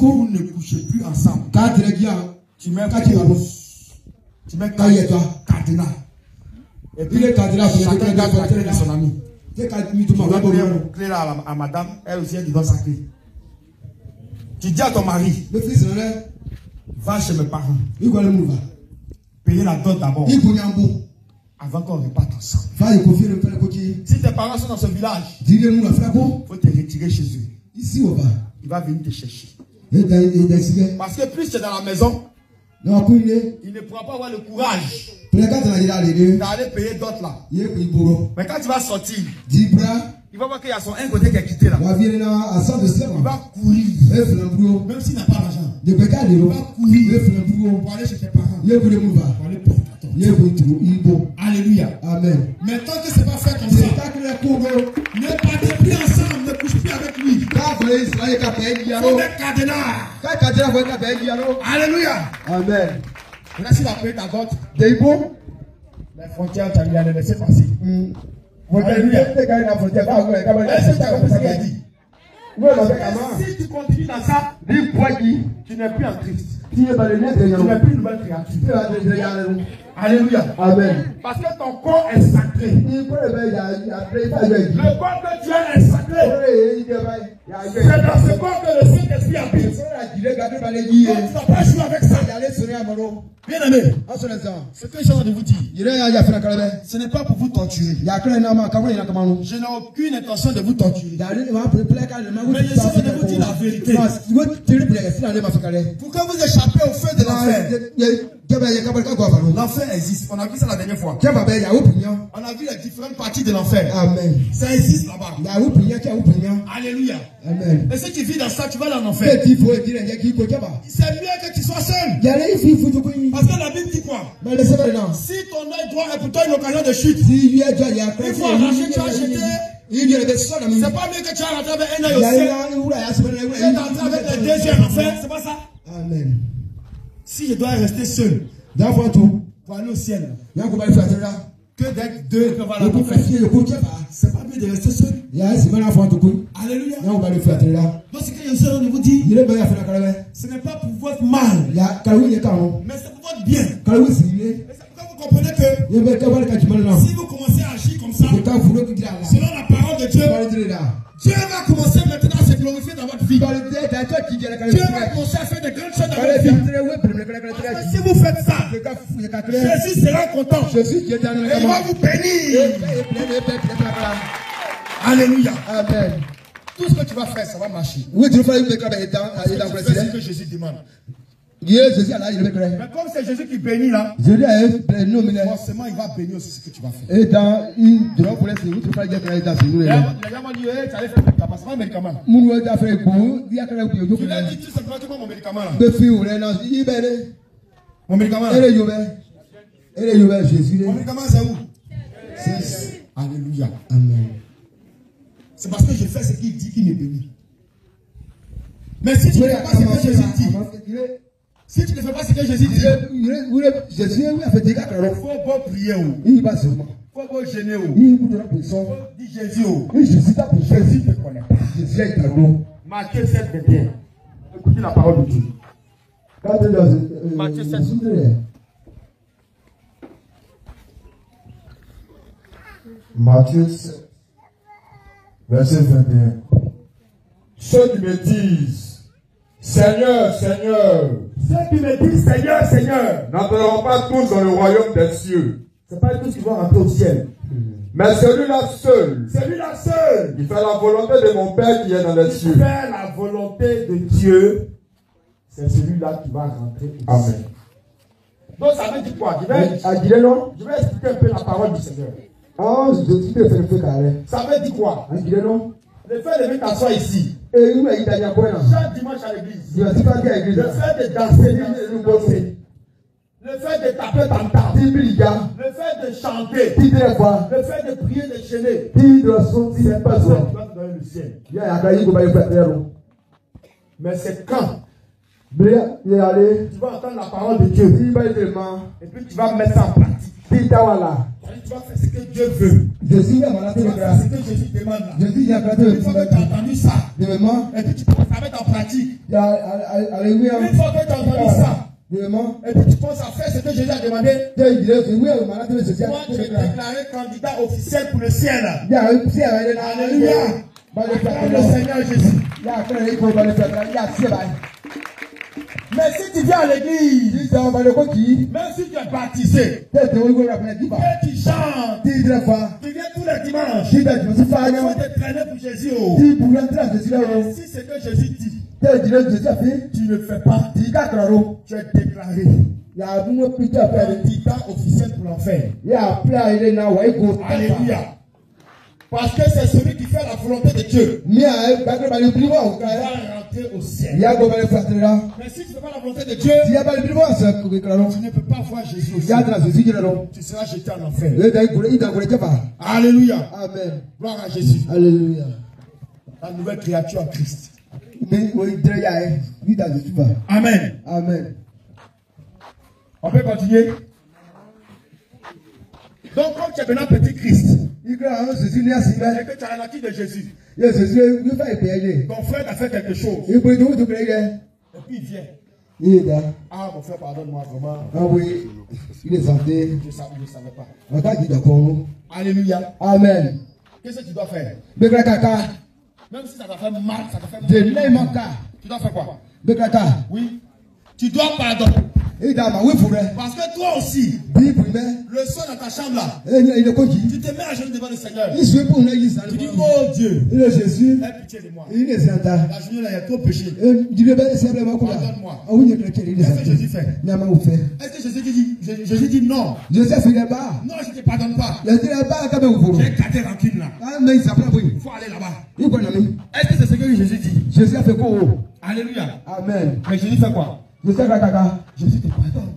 vous ne couchez plus ensemble. Tu mets cardinal. Et puis le cardinal, chacun garde la clé de son ami. Tu vas donner une clé là à madame, elle aussi elle te donne sa clé. Tu dis à ton mari, va chez mes parents. Payer la dot d'abord. Avant qu'on reparte ensemble. Si tes parents sont dans ce village, il faut te retirer chez eux. Il va venir te chercher. Parce que plus tu es dans la maison, il ne pourra pas avoir le courage d'aller payer d'autres là. Mais quand tu vas sortir, il va voir qu'il y a son un côté qui est quitté là. Il va courir. Même s'il n'a pas d'argent. Il va courir pour aller chez tes parents. Pour aller payer ta dot. Alléluia. Amen. Mais tant que ce n'est pas fait comme ça, ne partez plus ensemble, ne couche plus avec lui. Faut mettre cardinal. Alléluia. Amen. Maintenant, s'il a payé ta dot, les frontières, tu as laissé passer. Alléluia. Est-ce que tu as compris ce qu'il a dit? Si tu continues dans ça, tu n'es plus en Christ. Tu n'es plus une nouvelle créature. Alléluia. Amen. Parce que ton corps est sacré. Le corps que tu as est sacré. C'est dans ce corps que le Saint-Esprit habite. Donc tu ne vas pas jouer avec ça. Bien aimé, ce que j'ai envie de vous dire, ce n'est pas pour vous torturer. Je n'ai aucune intention de vous torturer. Mais je suis de vous dire la vérité. Pour que vous échappez au feu de l'enfer. L'enfer existe. On a vu ça la dernière fois. On a vu les différentes parties de l'enfer. Amen. Ça existe là-bas. Alléluia. Amen. Et si tu vis dans ça, tu vas dans l'enfer. C'est mieux que tu sois seul. Parce que la Bible dit quoi? Si ton œil droit est pour toi une occasion de chute, il faut arracher, tu as jeté. C'est pas mieux que tu as rentré avec un œil au ciel et d'entrer avec les deux yeux en enfer. C'est pas ça? Amen. Si je dois rester seul pour aller au ciel, que d'être deux qui vont à l'enfer, c'est pas mieux de rester seul. Alléluia. Donc ce que je suis en train de vous dire, ce n'est pas pour votre mal, mais c'est pour votre bien. Et c'est pourquoi vous comprenez que si vous commencez à agir comme ça, selon la parole de Dieu, Dieu va commencer maintenant à se glorifier dans votre vie. Dieu va commencer à faire de grandes choses dans votre vie. Parce que si vous faites ça, Jésus sera content. Et il va vous bénir. Alléluia. Amen. Tout ce que tu vas faire, ça va marcher. C'est ce que Jésus demande. Mais comme c'est Jésus qui bénit là, forcément il va bénir aussi ce que tu vas faire. Il a dit, tu l'as dit tout simplement mon médicament là. Mon médicament là. Mon médicament c'est où? Alléluia. Amen. C'est parce que je fais ce qu'il dit qu'il me bénit. Mais si tu ne fais pas ce que Jésus dit, si tu ne fais pas ce que Jésus dit, il faut pas prier. Il faut faut que vous gênez. Il vous donne besoin. Dis Jésus. Oui, Jésus t'a besoin. Jésus te connaît pas. Jésus est dans nous. Matthieu 7, 21. Écoutez la parole de Dieu. Matthieu 7. Matthieu 7, verset 21. Ceux qui me disent, Seigneur, Seigneur. Ceux qui me disent, Seigneur, Seigneur. N'entreront pas tous dans le royaume des cieux. Ce n'est pas tous qui vont rentrer au ciel. Mais celui-là seul. Celui-là seul. Il fait la volonté de mon Père qui est dans les cieux. Faire la volonté de Dieu. C'est celui-là qui va rentrer au ciel. Amen. Donc ça veut dire quoi? Je vais expliquer un peu la parole du Seigneur. Ça veut dire quoi? Le fait de venir t'asseoir ici. Chaque dimanche à l'église. Le fait de danser. Le fait de taper tam-tam. Le fait de chanter. Le fait de prier, de chanter. C'est pas ça qui va te donner le ciel. Mais c'est quand tu vas entendre la parole de Dieu. Et puis tu vas mettre ça en pratique. Tu vas faire ce que Dieu veut. Tu vas faire ce que Jésus demande là. Une fois que tu as entendu ça, et puis tu penses à mettre en pratique. Une fois que tu as entendu ça, et puis tu penses à faire ce que Jésus a demandé. Moi, je vais déclarer candidat officiel pour le ciel. Alléluia. Acclame le Seigneur Jésus. Mais si tu viens à l'église, même si tu es baptisé, que tu chantes, tu viens tous les dimanches, il faut te traîner pour Jésus. Si c'est que Jésus dit, tu ne fais pas, tu es déclaré candidat officiel pour l'enfer. Alléluia. Parce que c'est celui qui fait la volonté de Dieu. Il va rentrer au ciel. Mais si tu ne fais pas la volonté de Dieu, tu ne peux pas voir Jésus au ciel. Tu seras jeté en enfer. Alléluia. Amen. Gloire à Jésus. Alléluia. La nouvelle créature en Christ. Amen. Amen. On peut continuer. Donc, comme tu es maintenant petit Christ, et que tu as la nature de Jésus, ton frère t'a fait quelque chose, et puis il vient. Ah, mon frère, pardonne-moi vraiment. Ah oui, il est santé. Je ne savais pas. Alléluia. Amen. Qu'est-ce que tu dois faire? Même si ça t'a fait mal, ça t'a fait mal. Tu dois faire quoi? Oui. Tu dois pardonner. Parce que toi aussi, le soir dans ta chambre là, tu te mets à genoux devant le Seigneur. Tu dis, oh Dieu, aie pitié de moi. La journée là, il y a trop péché. Pardonne-moi. Qu'est-ce que Jésus fait? Est-ce que Jésus dit non? Non, je ne te pardonne pas. J'ai gardé rancune là. Il faut aller là-bas. Est-ce que c'est ce que Jésus dit? Jésus a fait quoi? Alléluia. Amen. Mais Jésus fait quoi? Jésus te pardonne.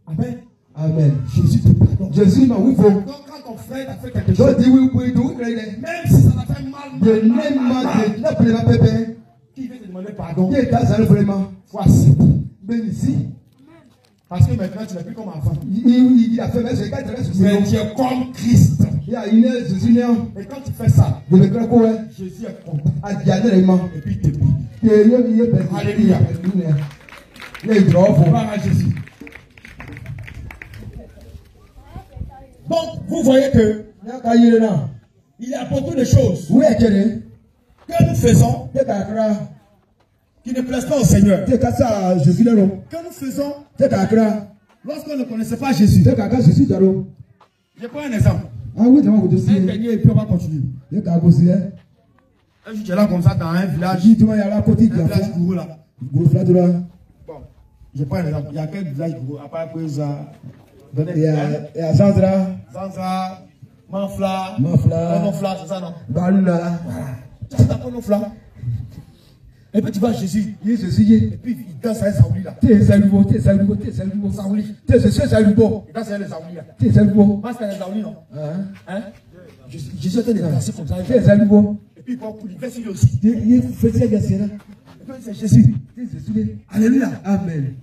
Amen. Amen. Jésus te pardonne. Jésus m'a ouvert. Donc quand ton frère t'a fait quelque chose, même si ça t'a fait mal, qui veut te demander pardon, faut accepter. Parce que maintenant tu n'es plus comme avant. Mais tu es comme Christ. Et quand tu fais ça, Jésus est content. Et puis il te prie. Alléluia. Gloire à Jésus. Donc, vous voyez que il y a beaucoup de choses que nous faisons qui ne plaisent pas au Seigneur. Que nous faisons lorsqu'on ne connaissait pas Jésus. Je prends un exemple. Un dernier et puis on va continuer. Un jour, tu es là comme ça dans un village. Un village gourou là. Bon, je prends un exemple. Il y a quel village gourou à part Pouza? Il y a Zanzra, Manfla, Monofla, c'est ça non? Balula. Tu t'appelles Monofla. Et puis tu vas à Jésus. Et puis il danse avec Saouli là. Il danse avec les Saouli là. Parce que c'est les Saouli non? Jésus était danser comme ça. Et puis il va pour lui verser lui aussi. Et puis c'est Jésus. Alléluia. Amen.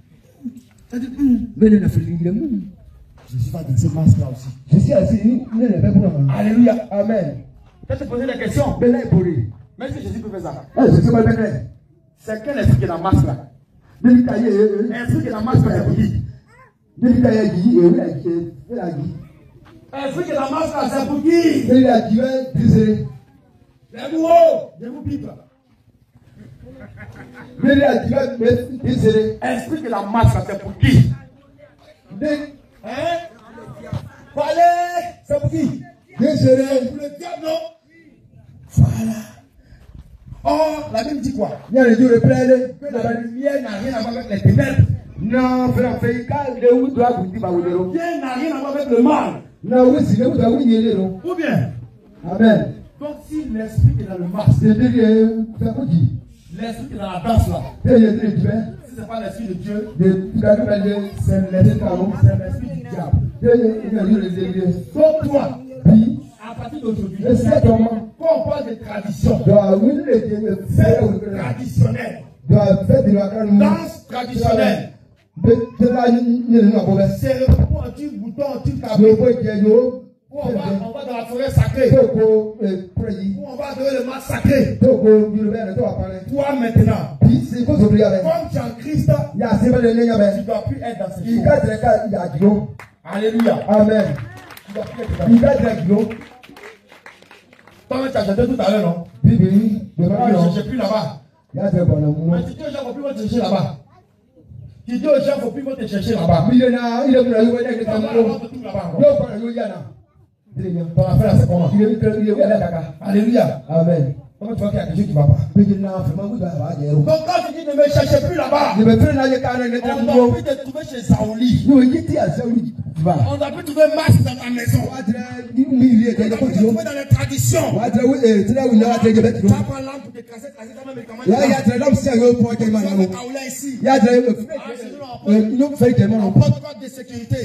Jésus va dans ce masque-là aussi. Jésus a dit, Alléluia. Amen. Tu te poser des questions. Même si Jésus peut faire ça. C'est quel esprit qui est dans le masque là? L'esprit qui est dans le masque là, c'est pour qui? L'esprit qui est dans le masque là, c'est pour qui? Les mots, je vous pipe. Esprit qui est dans le masque là, c'est pour qui? Hein? Parlez, c'est pour qui? Pour le diable, non? Voilà. Oh, la Bible dit quoi? Que la lumière n'a rien à voir avec les ténèbres. Non, frère, Rien n'a rien à voir avec le mal. Ou bien? Amen. Donc si l'esprit est dans le masque, l'esprit qui est dans la danse là, si ce n'est pas l'esprit de Dieu, c'est l'esprit du diable. Donc toi, à partir d'aujourd'hui, quand on parle de tradition, fête traditionnelle, danse traditionnelle, cérémonie anti-bouton, anti-cabot, on va dans la forêt sacrée, où on va adorer le mal sacré. Toi maintenant, comme tu es en Christ, tu ne dois plus être dans ces choses. Alléluia. Amen. Tu dois plus être dans ces choses. Toi, tu as chanté tout à l'heure, non? Je ne sais plus là-bas. Mais tu dis aux gens, il ne faut plus te chercher là-bas. Tu dis aux gens, il ne faut plus te chercher là-bas. Ton affaire là, c'est comment? Alléluia. Amen. Comment tu vois qu'il y a quelque chose qui ne va pas? Donc quand tu dis ne me cherchez plus là-bas, on doit plus te trouver chez Saouli. On doit plus trouver Max dans ta maison. On doit plus te trouver dans les traditions. Tu vas prendre l'âme pour te casser quand même ici. On porte code de sécurité.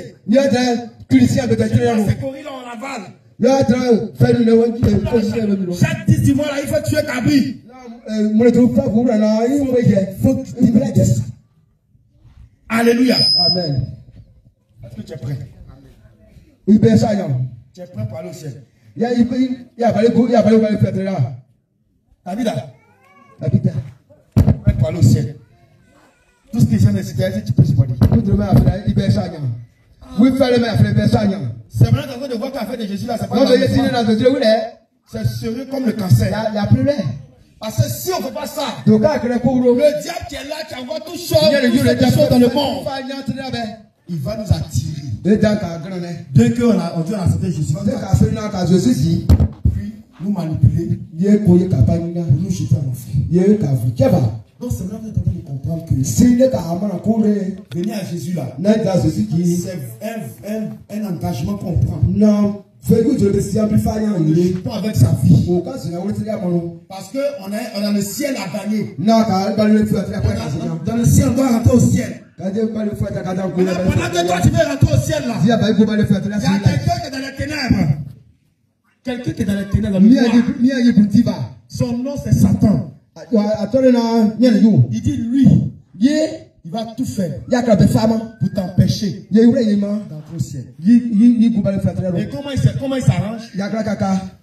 C'est corrigé en aval. Chaque 10 du mois, là, il faut tuer Kabri. Alléluia. Amen. Est-ce que tu es prêt? Tu es prêt pour aller au ciel? David, tu es prêt pour aller au ciel? Tout ce qui est nécessaire, tu peux supporter. C'est vraiment en train de voir qu'à faire de Jésus là, c'est pas c'est sérieux comme le cancer. Parce que si on ne fait pas ça, le diable qui est là, qui envoie tout choses dans le monde, il va nous attirer. Dès qu'on a accepté Jésus, puis nous manipuler, pour nous jeter en enfer. Donc c'est vraiment important de comprendre que venir à Jésus là, c'est un engagement qu'on prend. Non. Pas avec sa vie. Parce qu'on a le ciel à gagner. Dans le ciel, on doit rentrer au ciel. Pendant que toi tu veux rentrer au ciel là, il y a quelqu'un qui est dans les ténèbres. Quelqu'un qui est dans les ténèbres, dans le noir. Son nom c'est Satan. Il dit lui, il va tout faire pour t'empêcher d'entrer au ciel. Et comment il s'arrange?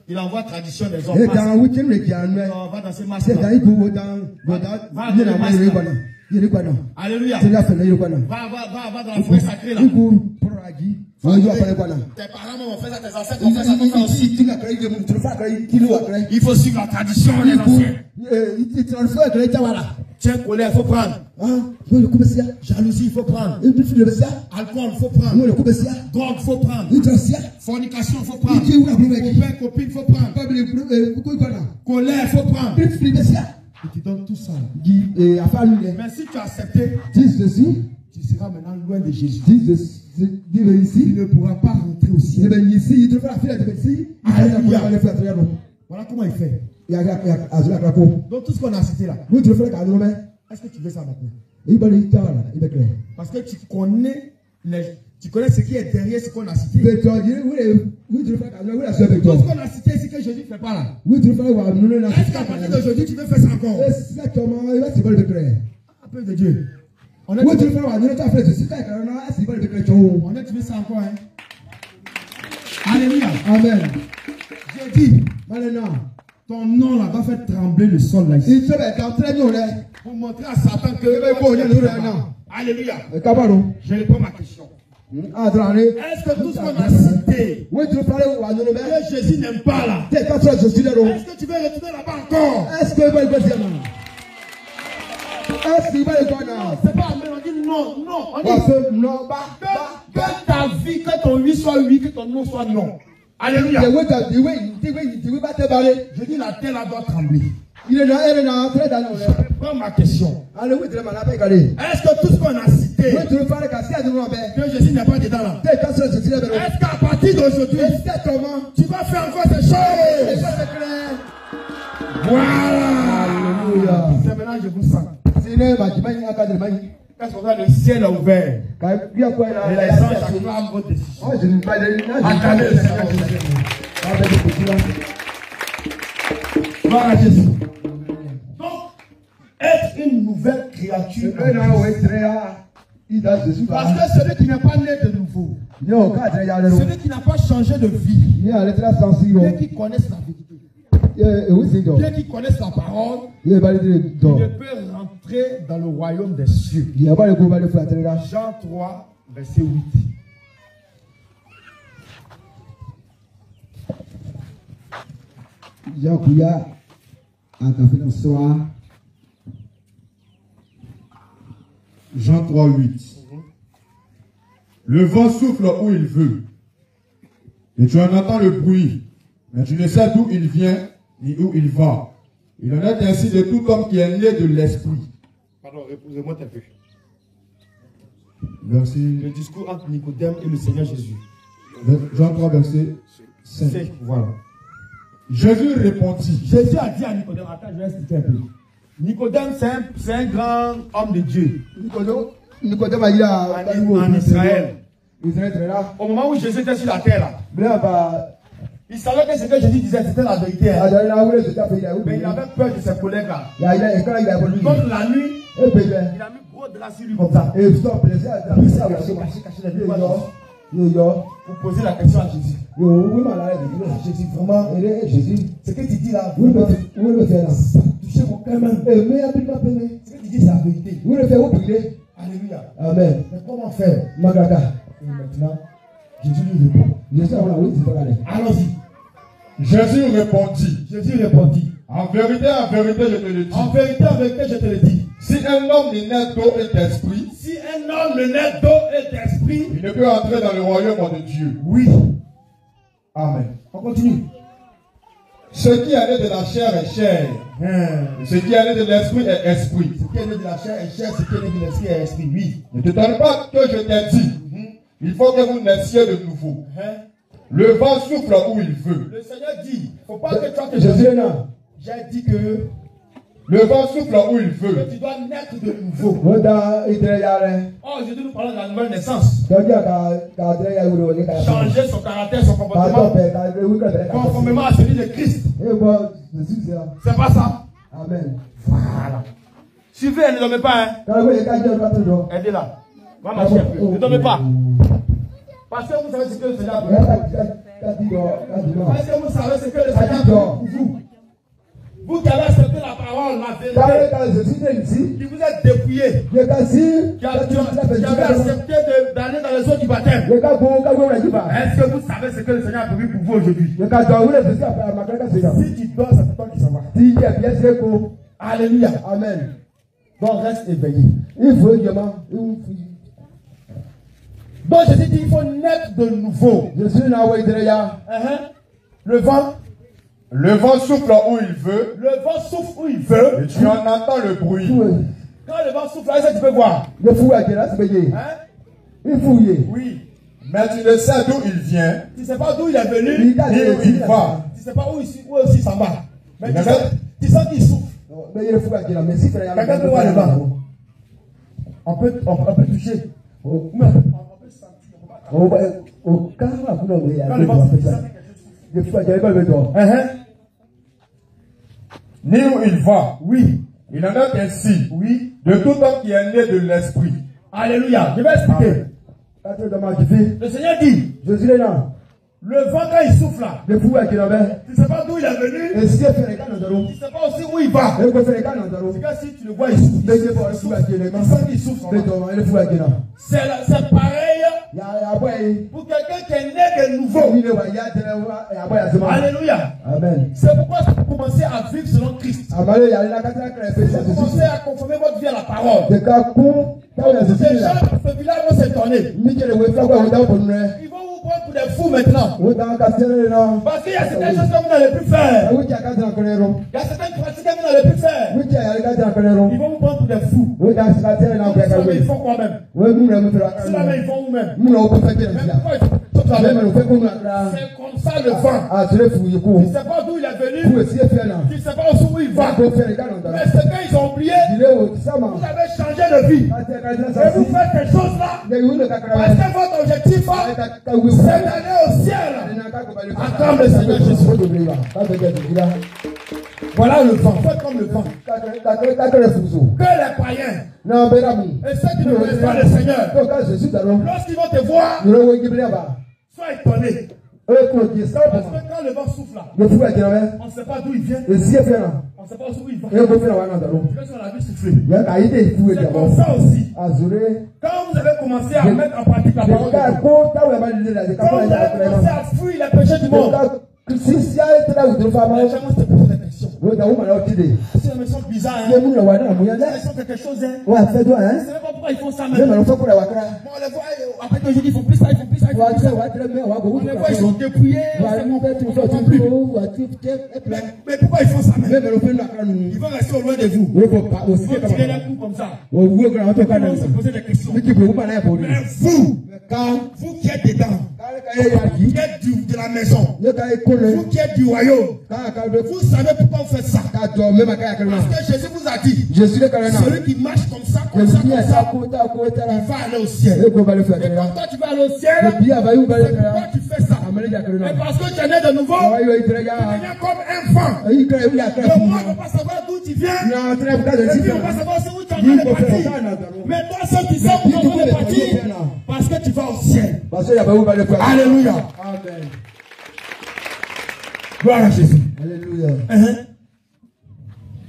Il envoie tradition des hommes. Va dans ces masques là. Alléluia. Va dans la forêt sacrée là. Tes parents vont faire ça, tes ancêtres vont faire ça comme ça aussi. Il faut suivre la tradition des anciens. Tiens, colère, il faut prendre. Jalousie, il faut prendre. Alcool, il faut prendre. Drogue, il faut prendre. Fornication, il faut prendre. Copain, copine, il faut prendre. Colère, il faut prendre. Il te donne tout ça. Mais si tu as accepté, tu seras maintenant loin de Jésus. Tu ne pourras pas rentrer au ciel. Voilà comment il fait. Donc tout ce qu'on a cité là, est-ce que tu veux ça maintenant? Parce que tu connais ce qui est derrière ce qu'on a cité. Tout ce qu'on a cité, c'est que Jésus ne fait pas là. Est-ce qu'à partir d'aujourd'hui, tu veux faire ça encore? Un peu de Dieu. On est tué ça encore, hein? Alléluia. Amen. J'ai dit, maintenant, ton nom là va faire trembler le sol là ici. Pour montrer à Satan que. Alléluia. Je réponds à ma question. Est-ce que tout ce qu'on a cité, que Jésus n'aime pas là, est-ce que tu veux retourner là-bas encore? Est-ce que c'est pas c'est pas amen, on dit non, non. On dit non, que ta vie, que ton oui soit oui, que ton non soit non. Alléluia. Je dis la terre là doit trembler. Prends ma question. Est-ce que tout ce qu'on a cité, que Jésus n'est pas dedans là, est-ce qu'à partir d'aujourd'hui, tu vas faire encore ces choses? Voilà. C'est maintenant que je vous sens. Est-ce qu'on a le ciel ouvert? Et les anges acclament votre décision. Acclamez le Seigneur Jésus. Gloire à Jésus. Donc, être une nouvelle créature. Parce que celui qui n'est pas né de nouveau, celui qui n'a pas changé de vie, celui qui connaît la vérité, Dieu qui connaît sa parole, il ne peut rentrer dans le royaume des cieux. Jean 3, verset 8. Jean 3, 8. Le vent souffle où il veut, et tu en entends le bruit, mais tu ne sais d'où il vient ni où il va. Il en est ainsi de tout homme qui est né de l'esprit. Pardon, reposez-moi un peu. Verset... Le discours entre Nicodème et le Seigneur Jésus. Jean 3, verset 5. Voilà. Jésus répondit. Jésus a dit à Nicodème, attends, je vais expliquer un peu. Nicodème, c'est un grand homme de Dieu. Nicodème a dit en Israël. Au moment où Jésus était sur la terre, là, il savait que ce que Jésus disait, c'était la vérité. Hein. Mais il avait peur de ses collègues là. Donc la nuit, il a mis gros de la sur lui comme ça. Pour poser la question à Jésus. Jésus, vraiment, ce que tu dis là, touchez mon cœur même. Ce que tu dis, c'est la vérité. Alléluia. Amen. Mais comment faire? Et maintenant, Jésus lui répond. Allons-y. Jésus répondit. En vérité, je te le dis. En vérité, je te le dis. Si un homme n'est né d'eau et d'esprit, il ne peut entrer dans le royaume de Dieu. Oui. Amen. On continue. Ce qui est né de la chair est chair. Ce qui est né de l'esprit est esprit. Ce qui est né de la chair est chair, ce qui est né de l'esprit est esprit. Oui. Ne te donne pas que je t'ai dit. Il faut que vous naissiez de nouveau. Le vent souffle où il veut. Le Seigneur dit, il ne faut pas que toi te Jésus. J'ai dit que le vent souffle où il veut. Que tu dois naître de nouveau. Oh, Jésus nous parle de la nouvelle naissance. Changer son caractère, son comportement. Conformément à celui de Christ. C'est pas ça. Amen. Voilà. Suivez, ne dormez pas. Hein. Aidez-la. Va marcher un peu. Ne dormez pas. Parce que vous savez ce que le Seigneur a fait. Parce que vous savez ce que le Seigneur a fait pour vous. Vous qui avez accepté la parole, la vérité, qui vous êtes dépouillé, qui avez accepté d'aller dans les eaux du baptême. Est-ce que vous savez ce que le Seigneur a prévu pour vous aujourd'hui? Si tu dors, c'est toi qui s'en va. Alléluia. Amen. Donc reste éveillé. Donc Jésus dit il faut naître de nouveau. Le vent souffle où il veut. Et tu en entends le bruit. Quand le vent souffle, est-ce que tu peux voir? Oui. Mais tu ne sais d'où il vient. Tu ne sais pas d'où il est venu. Ni où il va. Tu ne sais pas où il s'en va. Mais tu sens qu'il souffle. Quelqu'un peut voir le vent. On peut toucher. On peut sentir. Ni où il va. Oui. Il en est ainsi. Oui. De tout homme qui est né de l'esprit. Alléluia. Je vais expliquer. Le Seigneur dit. Le vent, quand il souffle là, tu ne sais pas d'où il est venu, tu ne sais pas aussi où il va. C'est que si tu le vois, il souffle. Il souffle. C'est pareil pour quelqu'un qui est né de nouveau. Alléluia. C'est pourquoi vous commencez à vivre selon Christ. Vous commencez à conformer votre vie à la parole. Ces gens dans ce village vont s'étonner. Ils vont vous prendre pour des fous maintenant. Parce qu'il y a certaines choses que vous n'allez plus faire. Il y a certaines pratiques que vous n'allez plus faire. Ils vont vous prendre pour des fous. Ils font quoi même? Ils font vous-même. C'est comme ça le vent. Tu ne sais pas d'où il est venu. Tu ne sais pas où il va. Mais ce qu'ils ont oublié, vous avez changé de vie. Et vous faites ces choses-là parce que votre objectif, c'est d'aller au ciel. Attends le Seigneur Jésus. Voilà le vent. Faites comme le vent. Que les païens et ceux qui ne connaissent pas le Seigneur, lorsqu'ils vont te voir, sois étonné. Parce que quand le vent souffle là, on ne sait pas d'où il vient. On ne sait pas où il va. Parce qu'on l'a vu souffler. C'est comme ça aussi. Quand vous avez commencé à mettre en pratique la parole de Dieu, quand vous avez commencé à fuir les péchés du monde, les gens vont se poser des questions. C'est une mission bizarre. Ils font quelque chose. Je ne sais pas pourquoi ils font ça même. Bon, on les voit, après que je dis, ils font plus ça, ils font plus ça. On les voit, ils sont dépouillés. Mais pourquoi ils font ça même? Ils vont rester au loin de vous. Ils vont tirer les coups comme ça. Ils vont se poser des questions. Mais vous qui êtes dedans, vous qui êtes de la maison, vous qui êtes du royaume, vous savez pourquoi vous faites ça. Parce que Jésus vous a dit, celui qui marche comme ça, il va aller au ciel. Et quand toi tu vas aller au ciel, pourquoi tu fais ça? Et parce que tu es né de nouveau, tu deviens comme un enfant. Le roi ne va pas savoir d'où tu viens, et puis on va savoir où tu es en train de partir. Mais toi seul tu sais où tu es en train de partir, parce que tu vas au ciel. Alléluia. Amen. Gloire à Jésus. Alléluia.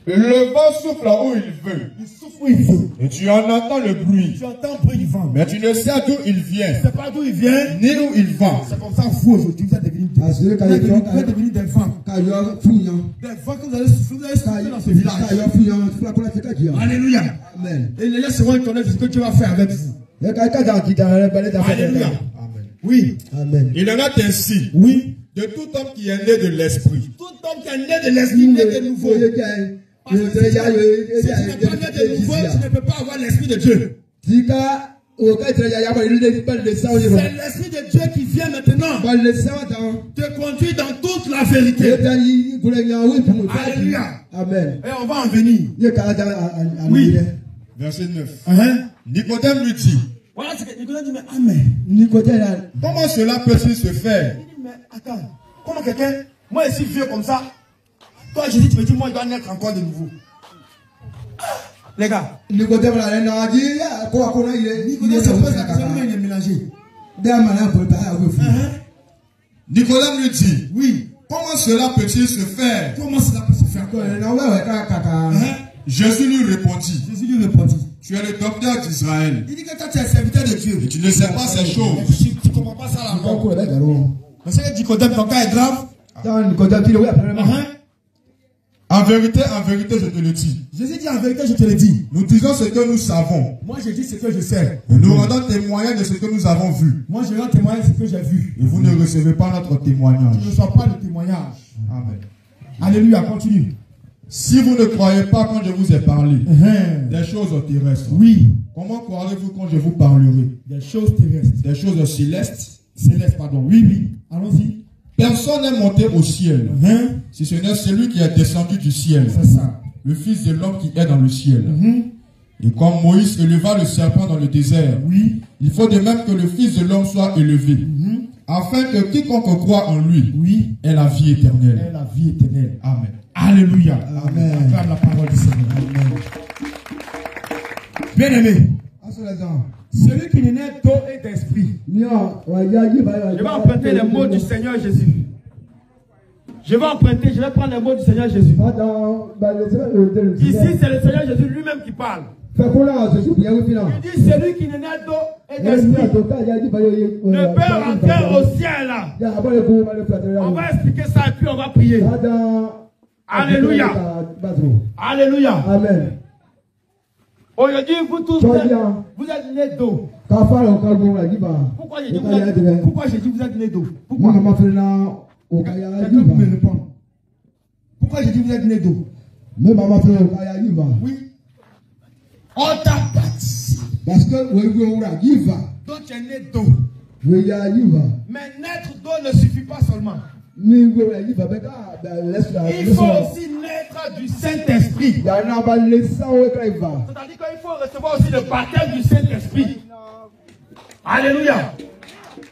Le vent souffle là où il veut. Il souffle où il veut. Et tu en entends le bruit. Tu entends le bruit du vent. Mais tu ne sais d'où il vient. Tu ne sais pas d'où il vient. Ni où il va. C'est comme ça vous aujourd'hui. Vous êtes devenus des vents. Des vents que vous allez souffler dans ce village. Alléluia. Amen. Et les gens seront étonnés de ce que tu vas faire avec vous. Alléluia. Amen. Oui. Amen. Il en a ainsi. Oui. De tout homme qui est né de l'esprit. Tout homme qui est né de l'esprit, né de nouveau. Parce que si tu n'es pas né de nouveau, tu ne peux pas avoir l'esprit de Dieu. C'est l'esprit de Dieu qui vient maintenant te conduire dans toute la vérité. Alléluia. Amen. Et on va en venir. Oui. Verset 9. Nicodème lui dit. Voilà ce que Nicodème dit, mais amen. Comment cela peut-il se faire? Il dit, mais attends, comment quelqu'un, moi ici vieux comme ça, toi Jésus tu me dis, moi je dois naître encore de nouveau. Les gars, Nicodème se pose la question, il est mélangé. Nicodème lui dit, oui, comment cela peut-il se faire? Comment cela peut se faire? Jésus lui répondit, tu es le docteur d'Israël. Il dit que toi tu es serviteur de Dieu. Et tu ne sais pas ces choses. Tu ne comprends pas ça là. Parce que Nicodème, ton cas est grave. En vérité, je te le dis. Jésus dit en vérité, je te le dis. Nous disons ce que nous savons. Moi je dis ce que je sais. Et nous rendons témoignage de ce que nous avons vu. Moi je rends témoignage de ce que j'ai vu. Et vous ne recevez pas notre témoignage. Tu ne reçois pas le témoignage. Amen. Alléluia, continue. Si vous ne croyez pas quand je vous ai parlé des choses terrestres, oui. Comment croirez-vous quand je vous parlerai des choses terrestres? Des choses célestes. Célestes, pardon. Oui, oui. Allons-y. Personne n'est monté au ciel, si ce n'est celui qui est descendu du ciel. C'est ça. Le Fils de l'homme qui est dans le ciel. Et comme Moïse éleva le serpent dans le désert, oui. Il faut de même que le Fils de l'homme soit élevé, afin que quiconque croit en lui ait la vie éternelle. Ait la vie éternelle. Amen. Alléluia. Amen. Acclame la parole du Seigneur. Amen. Bien-aimé, Celui qui n'est né d'eau et d'esprit. Je vais emprunter les mots du Seigneur Jésus. Je vais prendre les mots du Seigneur Jésus. Ici, c'est le Seigneur Jésus lui-même qui parle. Il dit celui qui n'est né d'eau et d'esprit ne peut rentrer au ciel. On va expliquer ça et puis on va prier. Alléluia. Alléluia. Amen. Aujourd'hui, vous tous, vous êtes nés d'eau. Pourquoi j'ai dit vous êtes nés d'eau? Pourquoi? Pourquoi j'ai dit vous êtes nés d'eau? Oui. On t'a baptisé. Parce que donc tu es né d'eau. Mais naître d'eau ne suffit pas seulement. Il faut aussi naître du Saint-Esprit. C'est-à-dire qu'il faut recevoir aussi le baptême du Saint-Esprit. Alléluia.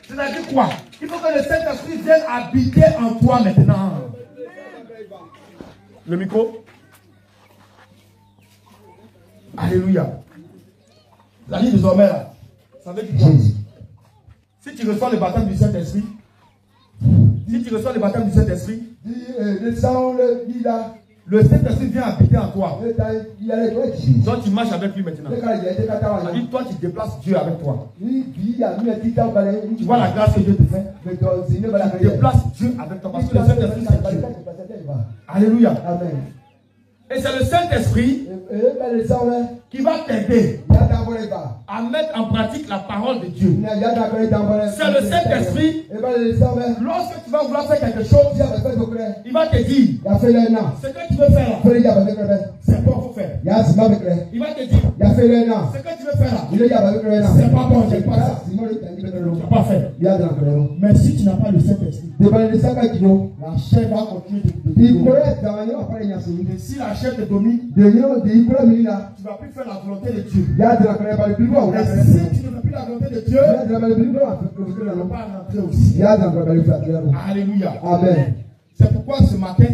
C'est-à-dire quoi? Il faut que le Saint-Esprit vienne habiter en toi maintenant. Le micro. Alléluia. La vie désormais là, ça veut dire quoi? Si tu reçois le baptême du Saint-Esprit, le Saint-Esprit vient habiter en toi. Donc tu marches avec lui maintenant. C'est-à-dire toi tu déplaces Dieu avec toi. Tu vois la grâce que Dieu te fait. Tu déplaces Dieu avec toi parce que le Saint-Esprit c'est Dieu. Alléluia. Amen. Et c'est le Saint-Esprit qui va t'aider à mettre en pratique la parole de Dieu. C'est le Saint-Esprit, lorsque tu vas vouloir faire quelque chose, il va te dire, ce que tu veux faire, c'est pas pour faire. Il va te dire, ce que tu veux faire, c'est pas bon, j'aime pas ça. Tu n'as pas fait. Mais si tu n'as pas le Saint-Esprit, la chair va continuer de si la chair te domine, tu ne vas plus faire la volonté de Dieu. Et si tu ne fais plus la volonté de Dieu, tu ne vas pas rentrer aussi. Alléluia. Amen. C'est pourquoi ce matin,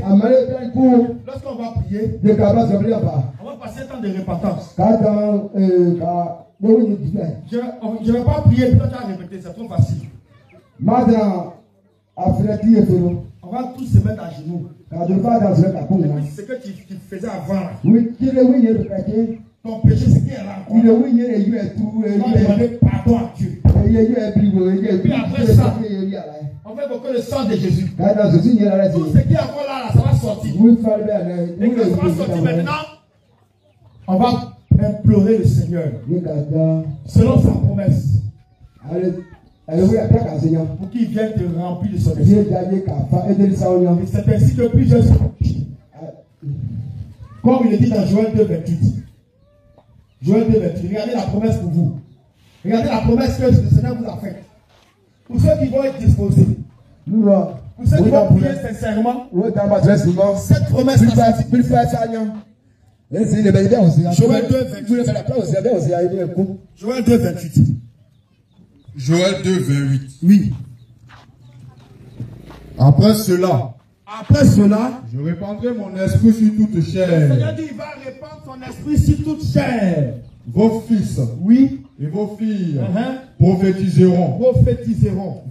lorsqu'on va prier, on va passer un temps de repentance. Je ne vais pas prier, toi tu vas répéter, c'est trop facile. On va tous se mettre à genoux. Et ce que tu faisais avant, ton péché, c'est qu'il est là. Tu vas demander pardon à Dieu. Et puis après ça, on va évoquer le sang de Jésus. Tout ce qui est encore là, ça va sortir. Et quand ça va sortir maintenant, on va implorer le Seigneur selon sa promesse. Pour qu'il vienne te remplir de son esprit. C'est ainsi que plusieurs sont. Comme il est dit dans Joël 2,28. Joël 2,28. Regardez la promesse pour vous. Regardez la promesse que le Seigneur vous a faite. Pour ceux qui vont être disposés. Pour ceux qui vont prier sincèrement. Cette promesse là. Joël 2,28. Joël 2,28. Joël 2,28. Oui. Après cela, je répandrai mon esprit sur toute chair. Le Seigneur dit, il va répandre son esprit sur toute chair. Vos fils, oui, et vos filles, prophétiseront.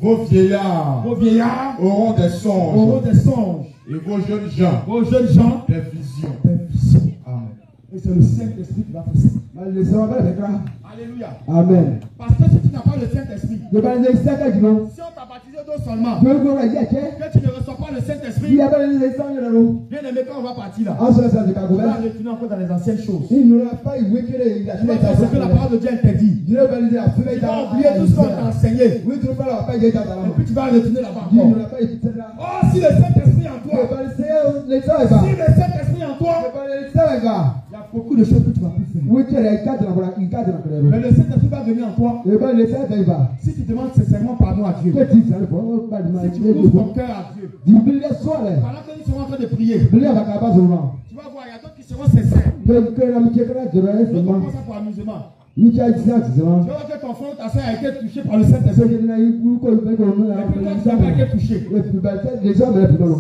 Vos vieillards, auront des songes. Et vos jeunes gens, des visions. Amen. Et c'est le Saint-Esprit qui va faire ça. Alléluia. Amen. Parce que si tu n'as pas le Saint-Esprit, si on t'a baptisé d'eau seulement, que tu ne reçois pas le Saint-Esprit, bien aimé, quand on va partir là, on va retourner encore dans les anciennes choses. Tu vas faire ce que la parole de Dieu interdit. Tu vas oublier tout ce qu'on t'a enseigné. Et puis tu vas retourner là-bas. Oh, si le Saint-Esprit est en toi, il y a beaucoup de choses que tu vas plus faire. Mais le Saint-Esprit va venir en toi. Si tu demandes sincèrement pardon à Dieu, si tu ouvres ton cœur à Dieu, pendant que nous serons en train de prier, tu vas voir, il y a d'autres qui seront sincères. D'autres vont ça pour amusement. Tu vas voir que ton frère, ta soeur a été touché par le Saint-Esprit. Et puis toi, tu n'as pas été touché.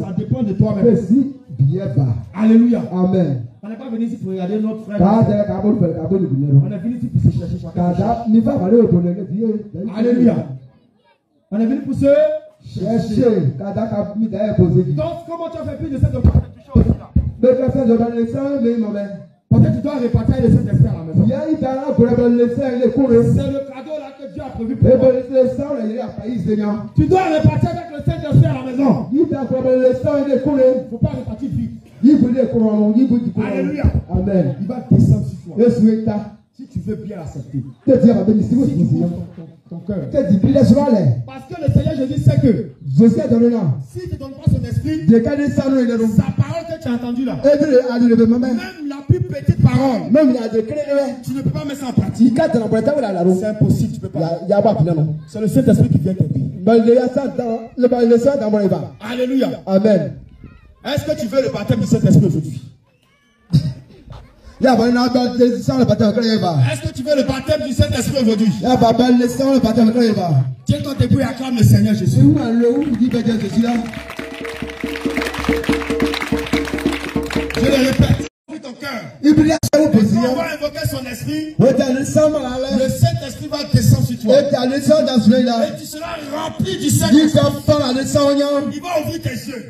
Ça dépend de toi-même. Alléluia. Amen. On n'est pas venu ici pour regarder notre frère. On est venu ici pour se chercher chacun. Alléluia. On est venu pour se chercher. Donc, comment tu as fait plus de cette occasion de toucher aussi là? Peut-être tu dois répartir les Saint-Esprit à la maison. C'est le cadeau là que Dieu a prévu pour toi. Tu dois répartir avec le Saint-Esprit à la maison. Il ne faut pas répartir vite. Alléluia. Amen. Il va descendre sur toi. Si tu veux bien l'accepter. Si tu ouvres ton cœur. Parce que le Seigneur Jésus sait que si tu ne donnes pas son esprit, sa parole que tu as entendue là, même la plus petite parole, tu ne peux pas mettre ça en pratique. C'est impossible, tu ne peux pas. C'est le Saint-Esprit qui vient t'aider. Alléluia. Amen. Est-ce que tu veux le baptême du Saint-Esprit aujourd'hui? Est-ce que tu veux le baptême du Saint-Esprit aujourd'hui? Tiens-toi debout et acclame le Seigneur Jésus. Je le répète. Ouvre ton cœur. On va invoquer son esprit. Le Saint-Esprit va descendre sur toi. Et tu seras rempli du Saint-Esprit. Il va ouvrir tes yeux.